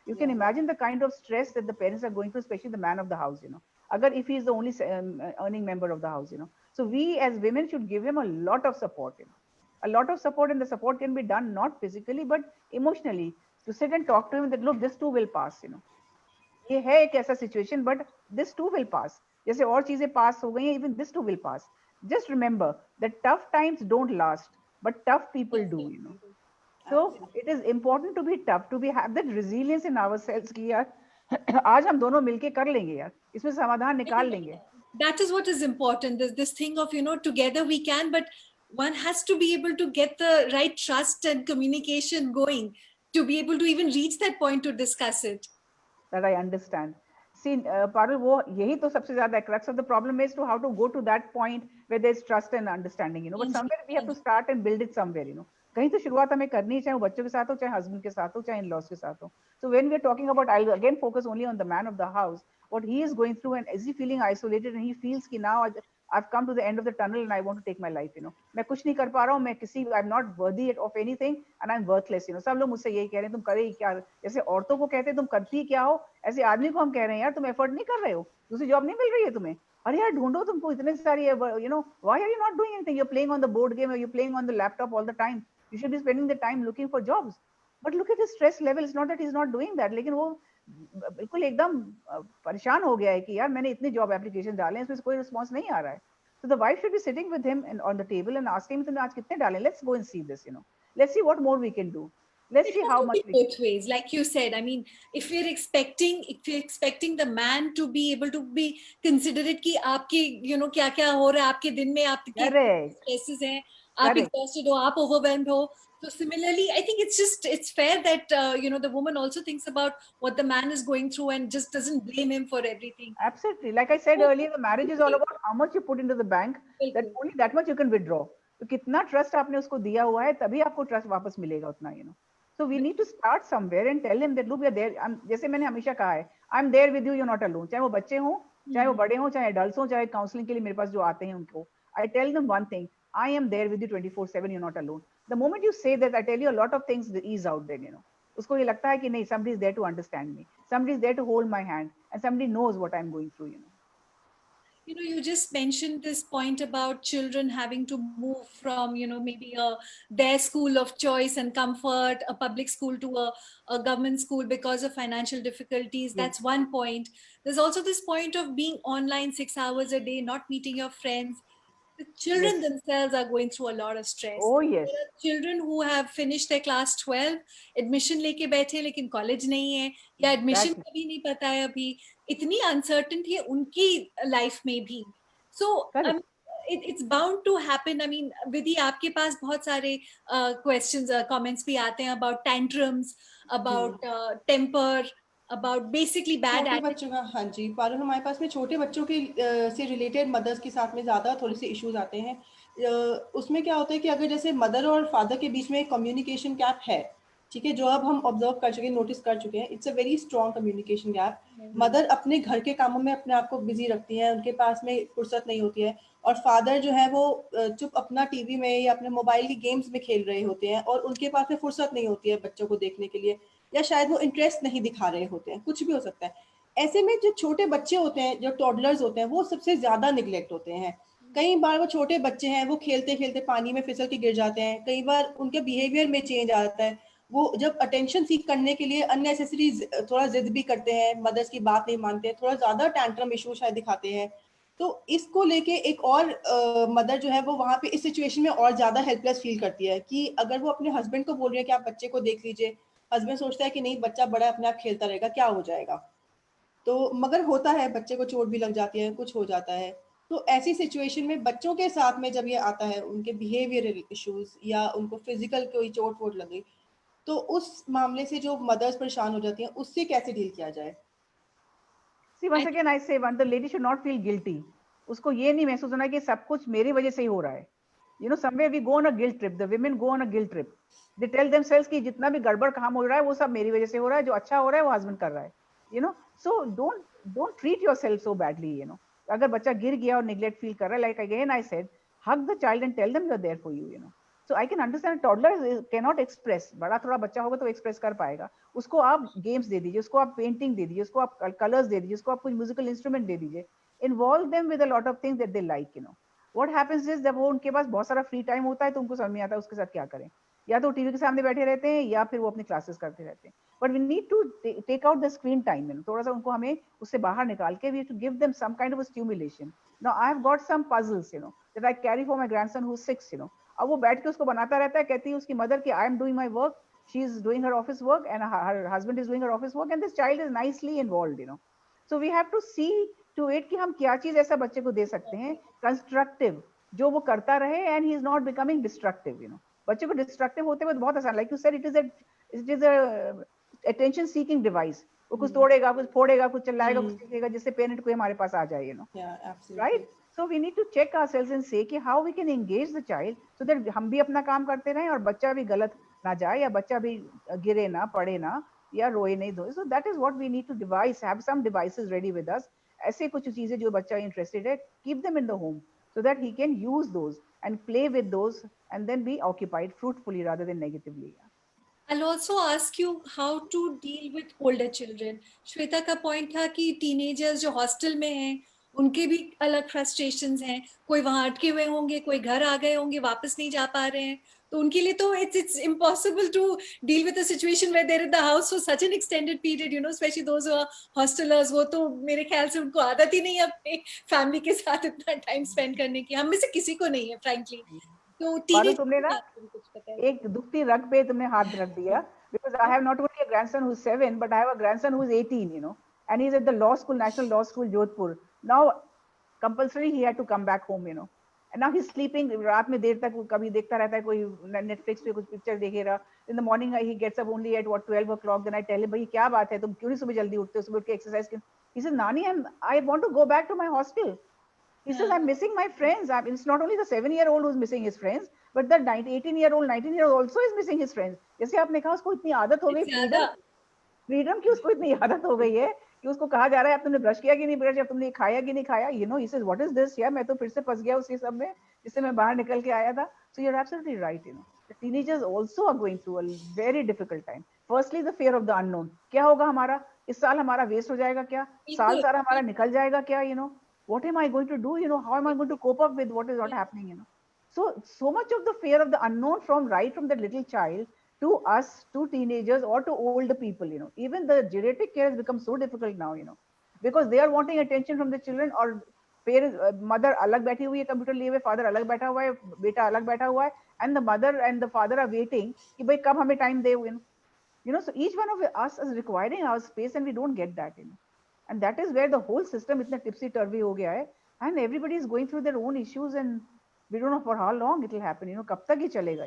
You can imagine the kind of stress that the parents are going through, especially the man of the house. Agar if he is the only earning member of the house. So we as women should give him a lot of support. A lot of support, and the support can be done not physically but emotionally, to sit and talk to him that look, this too will pass. ये है एक ऐसा situation, but this too will pass. जैसे और चीजें पास हो गई हैं, even this too will pass. Just remember that tough times don't last, but tough people do, you know. So it is important to be tough, to be have that resilience in ourselves कि यार आज हम दोनों मिलके कर लेंगे यार, इसमें समाधान निकाल लेंगे. That is what is important. This thing of, together we can, but one has to be able to get the right trust and communication going to be able to even reach that point to discuss it. That I understand. See, Parul, वो यही तो सबसे ज़्यादा crux of the problem is to how to go to that point where there is trust and understanding, you know. But somewhere we have to start and build it somewhere, you know. कहीं तो शुरुआत हमें करनी है, चाहे वो बच्चों के साथ हो, चाहे husband के साथ हो, चाहे in-laws के साथ हो. So when we are talking about, I'll again focus only on the man of the house, what he is going through, and is he feeling isolated, and he feels कि now I've come to the end of the tunnel and I want to take my life, you know. मैं कुछ नहीं कर पा रहा हूँ, मैं किसी I'm not worthy of anything and I'm worthless, you know. सब लोग मुझसे यही कह रहे हैं, तुम करे ही क्या? जैसे औरतों को कहते हैं तुम करती क्या हो, ऐसे आदमी को हम कह रहे हैं यार तुम एफर्ट नहीं कर रहे हो, दूसरी जॉब नहीं मिल रही है तुम्हें, अरे यार ढूंढो, तुमको इतने सारी, you know, why are you not doing anything? You're playing on the board game or you're playing on the laptop all the time. You should be spending the time looking for jobs. But look at his stress level. It's not that he's not doing that, लेकिन वो बिल्कुल एकदम परेशान हो गया है कि यार मैंने इतने जॉब एप्लीकेशन डाले हैं, इसमें कोई रिस्पांस नहीं आ रहा है. So the wife should be sitting with him and on the table and asking him, तुमने आज कितने डाले? Let's go and see this, you know. Let's see what more we can do. Let's see It has how to much be we can. both ways, like you said. I mean, if you're expecting the man to be able to be considerate कि आपके क्या क्या हो रहा है आपके दिन में, आपके stresses हैं, आप exhausted हो, आप overwhelmed हो. So similarly, I think it's fair that the woman also thinks about what the man is going through and just doesn't blame him for everything. Absolutely. Like I said earlier, the marriage is all about how much you put into the bank, that only that much you can withdraw. तो कितना trust आपने उसको दिया हुआ है, तभी आपको trust वापस मिलेगा उतना, you know. So we need to start somewhere and tell him that look, we are there. जैसे मैंने हमेशा कहा है, I'm there with you, you're not alone. चाहे वो बच्चे हों, चाहे वो बड़े हों, चाहे adults हों, चाहे counseling के लिए मेरे पास जो आते हैं उनको, I tell them one thing: I am there with you 24/7. You're not alone. The moment you say that, I tell you a lot of things ease out. Then, you know, उसको ये लगता है कि नहीं, somebody is there to understand me, somebody is there to hold my hand, and somebody knows what I'm going through, you know. You just mentioned this point about children having to move from, maybe their school of choice and comfort, a public school, to a government school because of financial difficulties. That's one point. There's also this point of being online 6 hours a day, not meeting your friends. The children themselves are going through a lot of stress. Oh yes. There are children who have finished their class 12, admission लेके बैठे लेकिन college नहीं है, या admission का भी नहीं पता है अभी, इतनी uncertainty है उनकी life में भी. So it's bound to happen. I mean, Vidhi, आपके पास बहुत सारे questions, comments भी आते हैं about tantrums, about temper, about basically bad छोटे बच्चों का. हाँ जी पारुल, हमारे पास में छोटे बच्चों के से रिलेटेड मदर्स के साथ में ज़्यादा थोड़े से इश्यूज आते हैं. उसमें क्या होता है कि अगर जैसे मदर और फादर के बीच में कम्युनिकेशन गैप है, ठीक है, जो अब हम ऑब्जर्व कर चुके हैं, नोटिस कर चुके हैं, it's a very strong communication gap. Mother अपने घर के कामों में अपने आप को बिजी रखती हैं, उनके पास में फुर्सत नहीं होती है, और फादर जो है वो चुप अपना टीवी में या अपने मोबाइल की गेम्स में खेल रहे होते हैं, और उनके पास में फुर्सत नहीं होती है बच्चों को देखने के लिए, या शायद वो इंटरेस्ट नहीं दिखा रहे होते हैं, कुछ भी हो सकता है. ऐसे में जो छोटे बच्चे होते हैं, जो टॉडलर्स होते हैं, वो सबसे ज्यादा निगलेक्ट होते हैं. कई बार वो छोटे बच्चे हैं, वो खेलते खेलते पानी में फिसल के गिर जाते हैं, कई बार उनके बिहेवियर में चेंज आता है, वो जब अटेंशन सीख करने के लिए अननेसेसरी थोड़ा जिद भी करते हैं, मदर्स की बात नहीं मानते हैं, थोड़ा ज्यादा टैंट्रम इशू शायद दिखाते हैं. तो इसको लेके एक और मदर जो है वो वहाँ पे इस सिचुएशन में और ज्यादा हेल्पलेस फील करती है कि अगर वो अपने हस्बैंड को बोल रही है कि आप बच्चे को देख लीजिए, हस्बैंड सोचता है कि नहीं, बच्चा बड़ा अपने आप खेलता रहेगा, क्या हो जाएगा. तो मगर होता है, बच्चे को चोट भी लग जाती है, कुछ हो जाता है. तो ऐसी सिचुएशन में बच्चों के साथ में जब ये आता है, उनके बिहेवियरल इश्यूज या उनको फिजिकल कोई चोट वोट लगी, तो उस मामले से जो मदर्स परेशान हो जाती हैं, उससे कैसे डील किया जाए. See, once again I say, one, the lady should not feel guilty. उसको ये नहीं महसूस होना कि सब कुछ मेरी वजह से ही हो रहा है. You know, somewhere we go on a guilt trip. The women go on a guilt trip. They tell themselves कि जितना भी गड़बड़ काम हो रहा है वो सब मेरी वजह से हो रहा है, जो अच्छा हो रहा है वो हस्बैंड कर रहा है. You know, so don't treat yourself so badly. You know, अगर बच्चा गिर गया और neglect feel कर रहा है, like again I said, hug the child and tell them you're there for you. You know, so I can understand toddler cannot express. बड़ा थोड़ा बच्चा होगा तो express कर पाएगा. उसको आप games दे दीजिए, उसको आप painting दे दीजिए, उसको आप colors दे दीजिए, उसको आप कुछ musical instrument दे दीजिए. Involve them with a lot of things that they like. You know. What happens is जब वो उनके पास बहुत सारा फ्री टाइम होता है तो उनको समझ में आता है उसके साथ क्या करें. या तो टीवी के सामने बैठे रहते हैं या फिर वो अपनी क्लासेस करते रहते हैं. But we need to take out the screen time, थोड़ा सा उनको हमें उससे बाहर निकाल के we to give them some kind of stimulation. Now I have got some puzzles that I carry for my grandson who is 6. अब वो बैठ के उसको बनाता रहता है, कहती है उसकी मदर कि I am doing my work, she is doing her office work and her husband is doing her office work and this child is nicely involved. So we have to see to it कि हम क्या चीज ऐसा बच्चे को दे सकते हैं कंस्ट्रक्टिव, जो वो करता रहे and he is not becoming destructive. बच्चे को डिस्ट्रक्टिव होते हुए बहुत आसान, like you said, it is attention seeking device. वो कुछ तोड़ेगा, कुछ फोड़ेगा, कुछ चिल्लाएगा, कुछ सीखेगा, जिससे पेरेंट को हमारे पास आ जाए. Right. So we need to check ourselves and say कि how we can engage the child so that हम भी अपना काम करते रहें और बच्चा भी गलत ना जाए, या बच्चा भी गिरे ना, पड़े ना, या रोए नहीं धोए. So that is what we need to devise, have some devices ready with us. ऐसे कुछ चीजें जो बच्चा इंटरेस्टेड है, keep them in the home so that he can use those and play with those and then be occupied fruitfully rather than negatively. I'll also ask you how to deal with older children. Shweta का पॉइंट था कि टीनेजर्स जो हॉस्टल में हैं उनके भी अलग फ्रस्ट्रेशंस हैं, कोई वहां अटके हुए होंगे, कोई घर आ गए होंगे, वापस नहीं जा पा रहे हैं, तो उनके लिए तो it's impossible to deal with a situation where they're in the house for such an extended period, especially those who are hostelers. वो तो मेरे ख्याल से उनको आदत ही नहीं है अपने फैमिली के साथ इतना टाइम स्पेंड करने की, हम में से किसी को नहीं है फ्रैंकली. तो पारुल, तुमने ना कुछ बताइए. एक दुखती रग पे तुमने हाथ रख दिया, because I have not only a grandson who's 7, but I have a grandson who's 18, and he's at the law school, National Law School, Jodhpur. Now, compulsory he had to come back home, and now he's sleeping. रात में देर तक कभी देखता रहता है, कोई Netflix पे कुछ पिक्चर देखेगा. In the morning he gets up only at 12 o'clock. Then I tell him, भाई क्या बात है, तुम क्यों नहीं सुबह जल्दी उठते हो, सुबह उठ के एक्सरसाइज क्यों? He says, Nani, I want to go back to my hostel. He says, I'm missing my friends. It's not only the 7-year-old who's missing his friends, but the 18-year-old, 19-year-old also is missing his friends. जैसे आपने कहा, उसको इतनी आदत हो गई फ्रीडम की, उसको इतनी आदत हो गई है कि उसको कहा जा रहा है, अब तुमने ब्रश किया कि नहीं ब्रश, अब तुमने खाया कि नहीं खाया. He says, what is this? मैं तो फिर से फंस गया उसी सब में जिससे मैं बाहर निकल के आया था. So you're absolutely right. The teenagers also are going through a very difficult time. Firstly, the fear of the unknown. क्या होगा हमारा, इस साल हमारा वेस्ट हो जाएगा क्या, साल सारा हमारा निकल जाएगा क्या, what am I going to do, how am I going to cope up with what is not happening, so much of the fear of the unknown right from the little child to us, to teenagers or to older people. Even the geriatric care has become so difficult now, because they are wanting attention from the children, or parents, mother अलग बैठी हुई है कंप्यूटर लिए हुए, father अलग बैठा हुआ है, बेटा अलग बैठा हुआ है, and the mother and the father are waiting कि भाई कब हमें time they, so each one of us is requiring our space and we don't get that, and that is where the whole system इतना tipsy turvy हो गया है, and everybody is going through their own issues and we don't know for how long it will happen, कब तक ये चलेगा,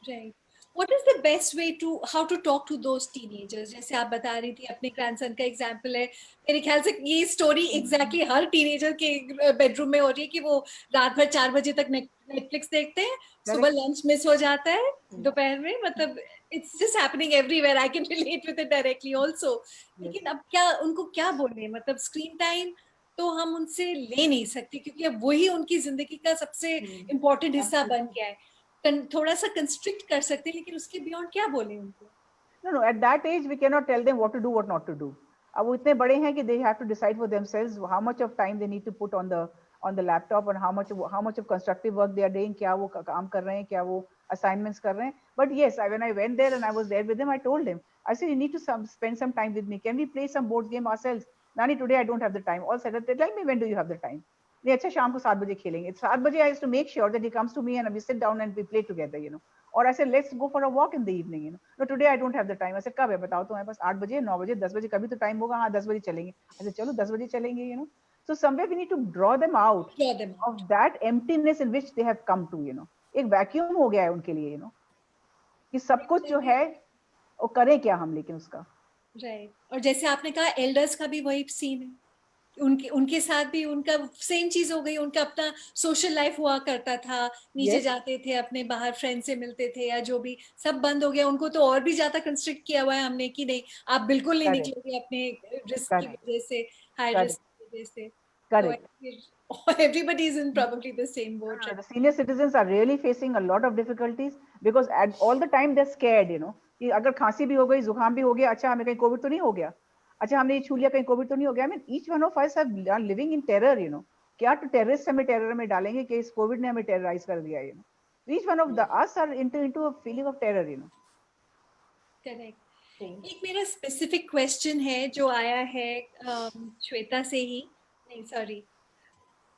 Right. What is the best way to how to talk to those teenagers? जैसे आप बता रही थी अपने ग्रैंडसन का एग्जांपल है, मेरे ख्याल से ये स्टोरी एग्जैक्टली हर टीनेजर के बेडरूम में हो रही है कि वो रात भर 4 बजे तक नेटफ्लिक्स देखते हैं, सुबह लंच मिस हो जाता है दोपहर में, मतलब it's just happening everywhere. I can relate with it directly also. लेकिन अब क्या उनको क्या बोले, मतलब स्क्रीन टाइम तो हम उनसे ले नहीं सकते क्योंकि अब वही उनकी जिंदगी का सबसे इम्पोर्टेंट हिस्सा बन गया है. थोड़ा सा कंस्ट्रिक्ट कर सकते हैं, लेकिन उसके बियॉन्ड क्या बोले उनको? No, at that age we cannot tell them what to do, what not to do. अब वो इतने बड़े हैं कि they have to decide for themselves how much of time they need to put on the laptop and how much of constructive work they are doing, क्या वो काम कर रहे हैं, क्या वो assignments कर रहे हैं. But yes, when I went there and I was there with him, I told him, I said, you need to spend some time with me. Can we play some board game ourselves? Nani, today I don't have the time. All said, tell me when do you have the time? नहीं, अच्छा शाम को 7 बजे खेलेंगे. 7 बजे I used to make sure that he comes to me and we sit down and we play together, Or I said, let's go for a walk in the evening, No, today I don't have the time. I said, कब है बताओ तुम्हारे पास? 8 बजे, 9 बजे, 10 बजे, कभी तो टाइम होगा. हाँ, 10 बजे चलेंगे. I said, चलो 10 बजे चलेंगे, So somewhere we need to draw them out of that emptiness in which they have come to, एक वैक्यूम हो गया है उनके लिए, कि सब कुछ जो है वो करें क्या हम, लेकिन उसका. राइट. और जैसे आपने कहा एल्डर्स का भी वही सीन है, उनके साथ भी उनका सेम चीज हो गई. उनका अपना सोशल लाइफ हुआ करता था, नीचे जाते थे, अपने बाहर फ्रेंड से मिलते थे या जो भी, सब बंद हो गया. उनको तो और भी ज्यादा कंस्ट्रिक्ट किया हुआ है हमने कि नहीं आप बिल्कुल नहीं निकलोगे अपने रिस्क की वजह से, हाई रिस्क की वजह से. So everybody is in probably the same boat. The senior citizens are really facing a lot of difficulties because at all the time they're scared, कि अगर खांसी भी हो गई, जुकाम भी हो गया, अच्छा हमें कहीं कोविड तो नहीं हो गया, अच्छा हमने ये छू लिया, कहीं कोविड तो नहीं हो गया. I mean, each one of us are living in terror, क्या तो टेररिस्ट हमें टेरर में डालेंगे कि इस कोविड ने हमें टेरराइज कर दिया, Each one of us are into a feeling of terror, you know. Correct. एक मेरा स्पेसिफिक क्वेश्चन है जो आया है श्वेता से ही, नहीं sorry,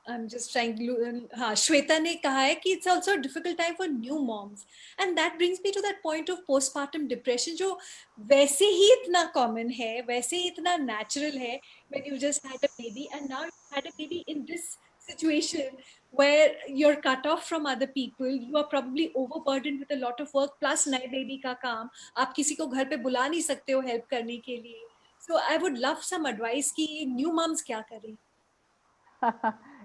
I'm just trying to, हाँ, श्वेता ने कहा है कि it's also a difficult time for new moms, and that brings me to that point of postpartum depression जो वैसे ही इतना common है, वैसे ही इतना natural है when you just had a baby, and now you had a baby in this situation where you're cut off from other people, you are probably overburdened with a lot of work plus नए baby का काम, आप किसी को घर पे बुला नहीं सकते हो help करने के लिए, so I would love some advice कि new moms क्या करें।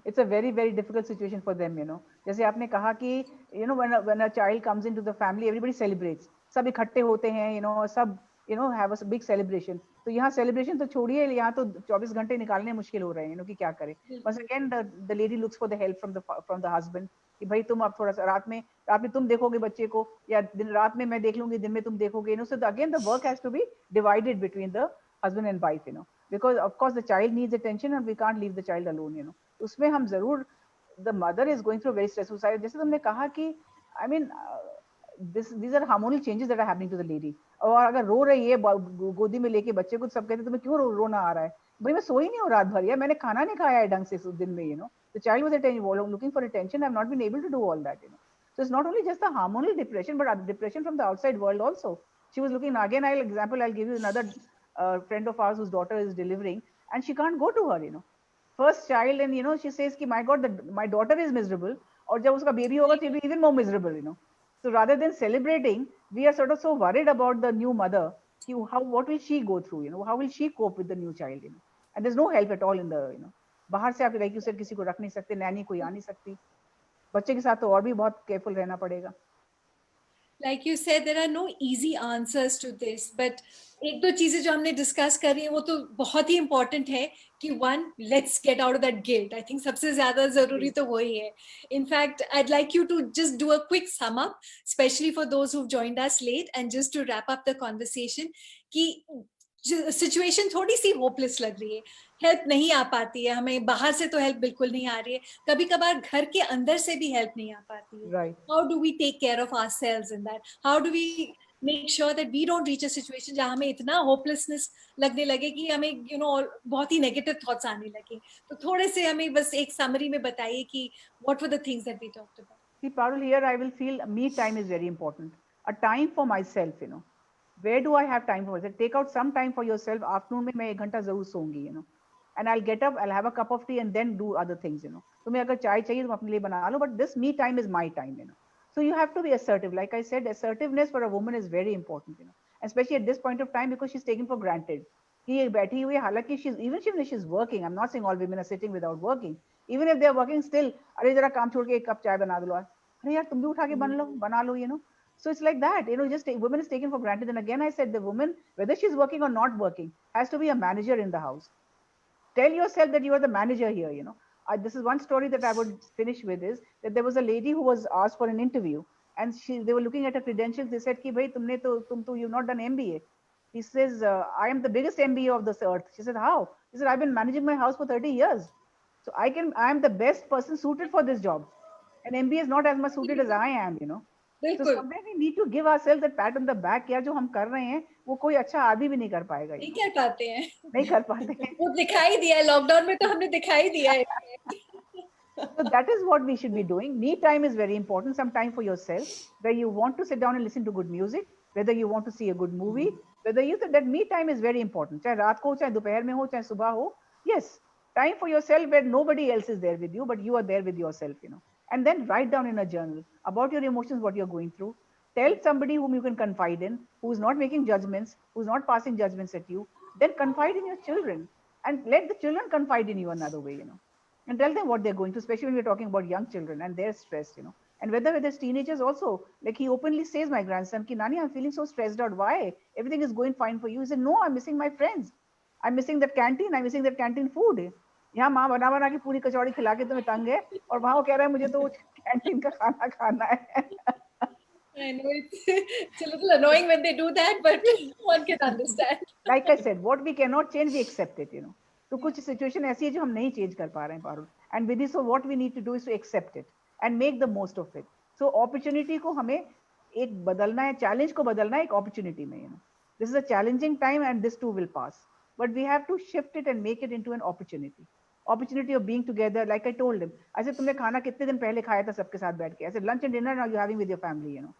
It's a very very difficult situation for them, you know. जैसे आपने कहा कि you know when a child comes into the family, everybody celebrates, सब इकट्ठे होते हैं, you know, सब you know have a big celebration. तो यहाँ celebration तो छोड़िए, यहाँ तो 24 घंटे निकालने मुश्किल हो रहे हैं, you know, कि क्या करें. Once again the lady looks for the help from the husband कि भाई तुम अब थोड़ा सा रात में तुम देखोगे बच्चे को, या दिन रात में मैं देख लूंगी, दिन में तुम देखोगे, you know. So again the work has to be divided between the husband and wife, you know, because of course the child needs attention and we can't leave the child alone, you know. उसमें हम जरूर, the mother is going through a very stressful side. जैसे तुमने कहा कि I mean these are hormonal changes that are happening to the lady. और अगर रो रही है गोदी में लेके बच्चे को, सब कहते हैं तुम्हें क्यों रोना आ रहा है, भाई मैं सोई नहीं हूँ रात भर, या मैंने खाना नहीं खाया है ढंग से उस दिन में, you know. The child was looking for attention. I've not been able to do all that, you know. So it's not only just the hormonal depression, but depression from the outside world also. She was looking, again I'll give you another friend of ours whose daughter is delivering, and she can't go to her, you know. First child, and you know she says कि my god my daughter is miserable, और जब उसका baby होगा she'll be even more miserable, you know. So rather than celebrating, we are sort of so worried about the new mother, what will she go through, you know, how will she cope with the new child, you know. And there's no help at all in the, you know, बाहर से आप like you said किसी को रख नहीं सकते, नैनी कोई आ नहीं सकती, बच्चे के साथ तो और भी बहुत केयरफुल रहना पड़ेगा. Like you said, there are no easy answers to this, but एक दो चीजें जो हमने डिस्कस करी है वो तो बहुत ही इम्पोर्टेंट है कि one, let's get out of that guilt. I think सबसे ज्यादा जरूरी तो वही है. In fact I'd like you to just do a quick sum up, especially for those who've joined us late, and just to wrap up the conversation कि सिचुएशन थोड़ी सी होपलेस लग रही है, हेल्प नहीं आ पाती है, हमें बाहर से तो हेल्प बिल्कुल नहीं आ रही है, कभी कभार घर के अंदर से भी हेल्प नहीं आ पाती है. Right. How do we take care of ourselves in that? How do we make sure that we don't reach a situation जहाँ हमें इतना hopelessness लगने लगे कि हमें you know बहुत ही negative thoughts आने लगे. तो थोड़े से हमें बस एक summary में बताइए कि what were the things that we talked about. See, Parul, here I will feel me time is very important. A time for myself, you know. Where do I have time for myself? Take out some time for yourself. Afternoon में मैं 1 घंटा जरूर सोऊंगी, you know. And I'll get up, I'll have a cup of tea and then do other things, you know. तुम्हें अगर चाय चाहिए तुम अपने लिए बना लो, but this me time is my time, you know. So you have to be assertive. Like I said, assertiveness for a woman is very important, you know. Especially at this point of time because she's taken for granted. कि ये बैठी हुई है, हालांकि she's working. I'm not saying all women are sitting without working. Even if they are working still, अरे जरा काम छोड़ के एक कप चाय बना दो, अरे यार तुम भी उठा के बना लो, you know. So it's like that, you know, just women is taken for granted. And again, I said the woman, whether she's working or not working, has to be a manager in the house. Tell yourself that you are the manager here, you know. This is one story that I would finish with is that there was a lady who was asked for an interview and they were looking at her credentials. They said, ki, bhai, you've not done MBA. He says, I am the biggest MBA of this earth. She said, how? He said, I've been managing my house for 30 years. So I am the best person suited for this job. And MBA is not as much suited as I am, you know. So somewhere we need to give ourselves that pat on the back. यार जो हम कर रहे हैं वो कोई अच्छा आदमी भी नहीं कर पाएगा. नहीं कर पाते हैं. नहीं कर पाते हैं. वो दिखाई दिया है लॉकडाउन में, तो हमने दिखाई दिया है. So that is what we should be doing. Me time is very important. Some time for yourself, where you want to sit down and listen to good music, whether you want to see a good movie, whether you that me time is very important. चाहे रात को हो, चाहे दोपहर में हो, चाहे सुबह हो. Yes, time for yourself where nobody else is there with you, but you are there with yourself, you know. And then write down in a journal about your emotions, what you're going through. Tell somebody whom you can confide in, who's not making judgments, who's not passing judgments at you. Then confide in your children and let the children confide in you another way, you know. And tell them what they're going through, especially when we're talking about young children and they're stressed, you know. And whether there's teenagers also, like he openly says, my grandson, Ki, Nani, I'm feeling so stressed out. Why? Everything is going fine for you. He said, no, I'm missing my friends. I'm missing that canteen. I'm missing that canteen food. यहाँ माँ बना बना के पूरी कचौड़ी खिला के तुम्हें तंग है और वहाँ वो कह रहा है मुझे तो कैंटीन का खाना खाना है. I know it's a little annoying when they do that, but one can understand. Like I said, what we cannot change, we accept it, you know. तो कुछ सिचुएशन ऐसी है जो हम नहीं चेंज कर पा रहे हैं Parul. And with this, so what we need to do is to accept it and make the most of it. So opportunity को हमें एक बदलना है, challenge को बदलना है एक opportunity में, you know. This is a challenging time and this too will pass. But we have to shift it and make it into an opportunity. Opportunity of being together, like I told him. I said, तुमने खाना कितने दिन पहले खाया था सबके साथ बैठ के? I said, lunch and dinner now you're having with your family, you know.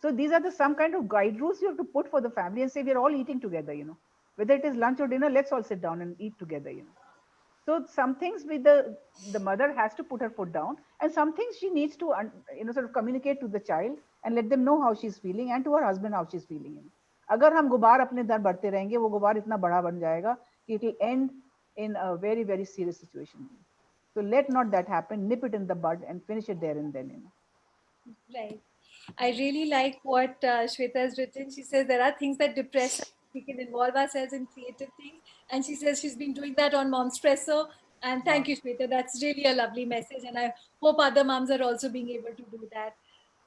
So these are the some kind of guide rules you have to put for the family and say we're all eating together, you know. Whether it is lunch or dinner, let's all sit down and eat together, you know. So some things with the mother has to put her foot down, and some things she needs to sort of communicate to the child and let them know how she's feeling, and to her husband how she's feeling, you know. अगर हम गुबार अपने दर बढ़ते रहेंगे, वो गुबार इतना बड़ा बन जाएगा कि it will end in a very, very serious situation. So let not that happen. Nip it in the bud and finish it there and then, you know. Right. I really like what Shweta has written. She says there are things that depress us. We can involve ourselves in creative things. And she says she's been doing that on Momspresso. And thank you, Shweta. That's really a lovely message. And I hope other moms are also being able to do that.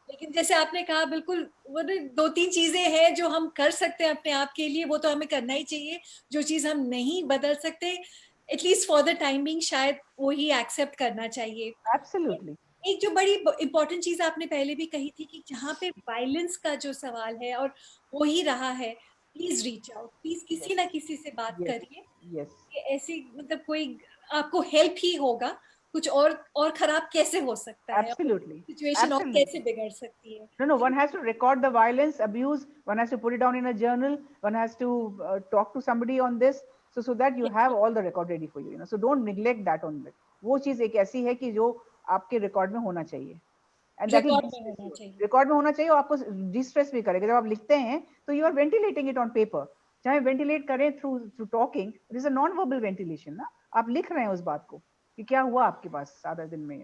लेकिन जैसे आपने कहा, बिल्कुल वो 2-3 चीजें हैं जो हम कर सकते हैं अपने आप के लिए, वो तो हमें करना ही चाहिए. जो चीज हम नहीं बदल सकते, at least for the time being, शायद वो ही एक्सेप्ट करना चाहिए. Absolutely. एक जो बड़ी इंपॉर्टेंट चीज आपने पहले भी कही थी कि जहाँ पे वायलेंस का जो सवाल है और वो ही रहा है, प्लीज रीच आउट, प्लीज किसी ना किसी से बात करिए. Yes. ऐसी मतलब कोई आपको हेल्प ही होगा, कुछ और खराब कैसे हो सकता है, Absolutely. सिचुएशन और Absolutely. कैसे बिगड़ सकती है. No, one has to record the violence, abuse. One has to put it down in a journal. One has to talk to somebody on this, so that you have all the record ready for you. You know, so don't neglect that on it. वो चीज एक ऐसी है कि जो आपके रिकॉर्ड में होना चाहिए. And that will रिकॉर्ड में होना चाहिए और आपको डिस्ट्रेस भी करेगा. जब आप लिखते हैं तो you are ventilating it on paper. चाहे वेंटिलेट करें through talking, it is a non-verbal ventilation ना. आप लिख रहे हैं उस बात को कि क्या हुआ आपके पास सारा दिन में.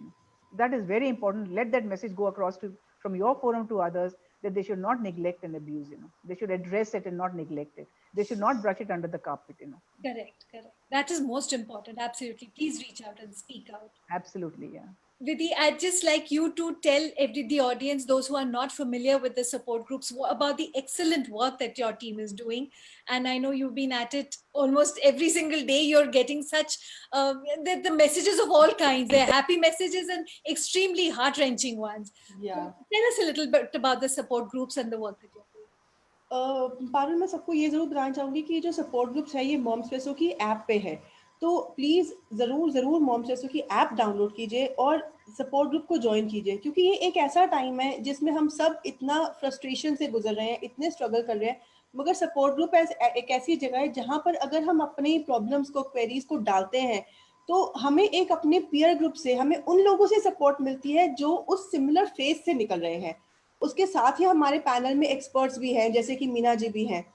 That is very important. Let that message go across from your forum to others, that they should not neglect and abuse, you know. They should address it and not neglect it. They should not brush it under the carpet, you know. Correct. That is most important. Absolutely. Please reach out and speak out. Absolutely, yeah. Vidhi, I'd just like you to tell the audience, those who are not familiar with the support groups, about the excellent work that your team is doing. And I know you've been at it almost every single day. You're getting such the messages of all kinds. They're happy messages and extremely heart-wrenching ones. Yeah. So tell us a little bit about the support groups and the work that you're doing. Parul, मैं सबको ये जरूर बताना चाहूंगी कि जो सपोर्ट ग्रुप्स है ये मॉम्सप्रेसो की ऐप पे है, तो प्लीज़ ज़रूर मॉम्सप्रेसो की ऐप डाउनलोड कीजिए और सपोर्ट ग्रुप को ज्वाइन कीजिए, क्योंकि ये एक ऐसा टाइम है जिसमें हम सब इतना फ्रस्ट्रेशन से गुजर रहे हैं, इतने स्ट्रगल कर रहे हैं, मगर सपोर्ट ग्रुप एक ऐसी जगह है जहाँ पर अगर हम अपनी प्रॉब्लम्स को, क्वेरीज को डालते हैं, तो हमें एक अपने पीयर ग्रुप से, हमें उन लोगों से सपोर्ट मिलती है जो उस सिमिलर फेज से निकल रहे हैं. उसके साथ ही हमारे पैनल में एक्सपर्ट्स भी हैं, जैसे कि मीना जी भी हैं.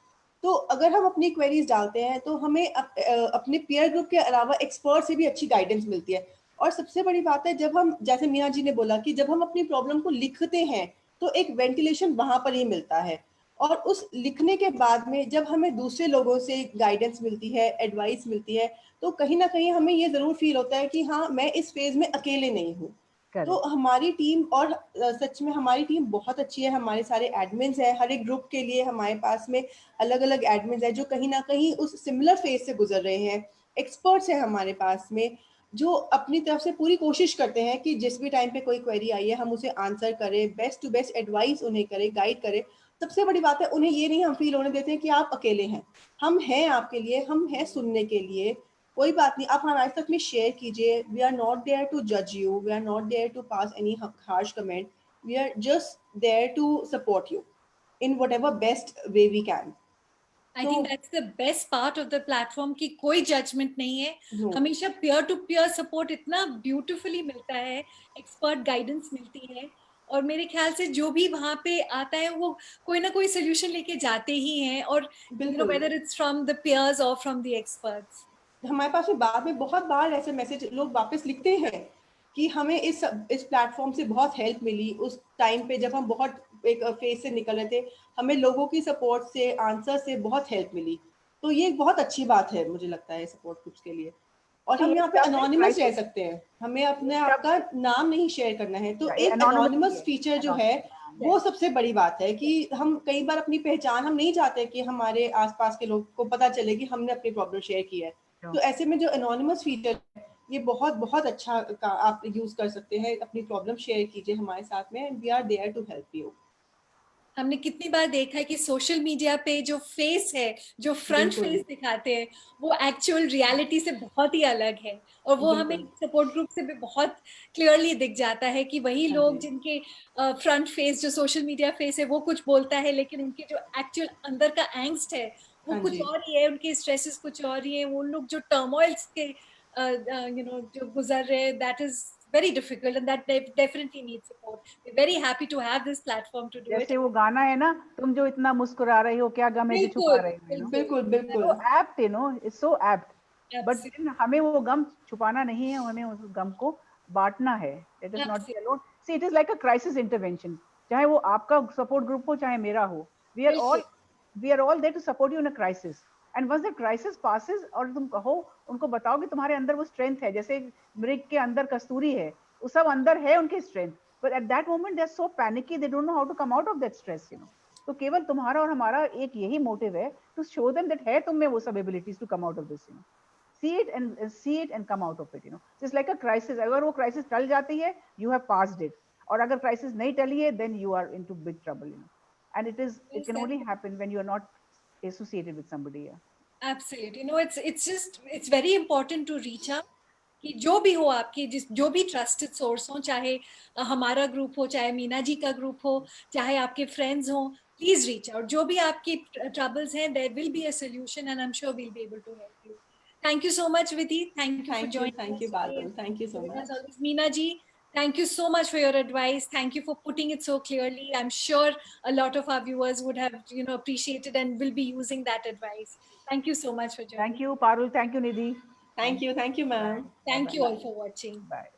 तो अगर हम अपनी क्वेरीज डालते हैं तो हमें अपने पीयर ग्रुप के अलावा एक्सपर्ट से भी अच्छी गाइडेंस मिलती है. और सबसे बड़ी बात है, जब हम, जैसे मीना जी ने बोला कि जब हम अपनी प्रॉब्लम को लिखते हैं तो एक वेंटिलेशन वहां पर ही मिलता है, और उस लिखने के बाद में जब हमें दूसरे लोगों से गाइडेंस मिलती है, एडवाइस मिलती है, तो कहीं ना कहीं हमें ये जरूर फील होता है कि हाँ, मैं इस फेज में अकेले नहीं हूँ. तो हमारी टीम, और सच में हमारी टीम बहुत अच्छी है. हमारे सारे एडमिन्स हैं, हर एक ग्रुप के लिए हमारे पास में अलग अलग एडमिन्स हैं जो कहीं ना कहीं उस सिमिलर फेज से गुजर रहे हैं. एक्सपर्ट्स हैं हमारे पास में जो अपनी तरफ से पूरी कोशिश करते हैं कि जिस भी टाइम पे कोई क्वेरी आई है हम उसे आंसर करें, बेस्ट टू बेस्ट एडवाइस उन्हें करें, गाइड करें. सबसे बड़ी बात है, उन्हें ये नहीं हम फील होने देते हैं कि आप अकेले हैं. हम हैं आपके लिए, हम हैं सुनने के लिए. कोई बात नहीं, आप हमारे साथ में शेयर कीजिए. We are not there to जज you, we are not there to pass any harsh comment. We are just there to support you in whatever best way we can. I think that's the best part of the platform कि कोई judgment नहीं है. हमेशा peer to peer support इतना beautifully मिलता है, expert guidance मिलती है, और मेरे ख्याल से जो भी वहाँ पे आता है वो कोई ना कोई solution लेके जाते ही हैं, और you know, whether it's from the peers or from the experts. हमारे पास बाद में बहुत बार ऐसे मैसेज लोग वापस लिखते हैं कि हमें इस प्लेटफॉर्म से बहुत हेल्प मिली. उस टाइम पे जब हम बहुत एक फेज से निकल रहे थे, हमें लोगों की सपोर्ट से, आंसर से बहुत हेल्प मिली. तो ये एक बहुत अच्छी बात है मुझे लगता है सपोर्ट ग्रुप्स के लिए. और हम यहाँ पे अनोनिमस रह सकते हैं, हमें अपने आपका नाम नहीं शेयर करना है. तो एक अनोनिमस फीचर जो है वो सबसे बड़ी बात है कि हम कई बार अपनी पहचान, हम नहीं चाहते कि हमारे आसपास के लोग को पता चले कि हमने अपनी प्रॉब्लम शेयर की है. तो ऐसे में जो एनोनिमस फीचर है ये बहुत बहुत अच्छा आप यूज कर सकते हैं, अपनी प्रॉब्लम शेयर कीजिए हमारे साथ में, and we are there to help you. हमने कितनी बार देखा है कि सोशल मीडिया पे जो फेस है, जो फ्रंट बिल्कुल फेस दिखाते हैं, वो एक्चुअल रियलिटी से बहुत ही अलग है। और वो हमें बिल्कुल। सपोर्ट ग्रुप से भी बहुत क्लियरली दिख जाता है कि वही हाँ लोग जी जिनके फ्रंट फेस जो सोशल मीडिया फेस है वो कुछ बोलता है, लेकिन उनके जो एक्चुअल अंदर का एंग्स्ट है वो हाँ कुछ जी। और ही है, उनके स्ट्रेसेस कुछ और ही है, वो लोग जो टर्मोइल्स के जो गुजर रहे हैं, that is very difficult and that they definitely need support. We're very happy to have this platform to do it. जैसे वो गाना है ना, तुम जो इतना मुस्कुरा रही हो, क्या गम है जो छुपा बिल्कुल, रही हो, बिल्कुल। बिल्कुल बिल्कुल। so apt, it's so apt. But Absolutely. then हमें वो गम छुपाना नहीं है, हमें उस गम को बांटना है. Let us not be Absolutely. alone. See, it is like a crisis intervention. चाहे वो आपका सपोर्ट ग्रुप हो, चाहे मेरा हो. We are बिल्कुल। all there to support you in a crisis. And once the crisis passes, और तुम कहो, उनको बताओ कि तुम्हारे अंदर वो स्ट्रेंथ है, जैसे मृग के अंदर कस्तूरी है, वो सब अंदर है उनकी strength. But at that moment they're so panicky, they don't know how to come out of that stress, तो केवल तुम्हारा और हमारा एक यही मोटिव है, to show them that है तुम में वो सब abilities to come out of this, see it and come out of it, just like a crisis. अगर वो crisis टल जाती है, you have passed it. और अगर crisis नहीं टली है, then you are into big trouble, and it Well can said. only happen when you are not associated with somebody. Absolutely. It's very important to reach out कि जो भी हो आपकी जो भी ट्रस्टेड सोर्स हो, चाहे हमारा ग्रुप हो, चाहे मीना जी का ग्रुप हो, चाहे आपके फ्रेंड्स हो, प्लीज रीच आउट. जो भी आपकी ट्रबल्स हैं, there will be a solution and I am sure we'll be able to help you. Thank you so much, Vidhi. Thank you for joining thank us you today Badal, and thank you so giving us much. all this. Meena ji, thank you so much for your advice. Thank you for putting it so clearly. I'm sure a lot of our viewers would have, appreciated and will be using that advice. Thank you so much for Thank joining. you, Parul. Thank you, Nidhi. Thank you Bye. Ma'am. Thank Bye. you all for watching. Bye.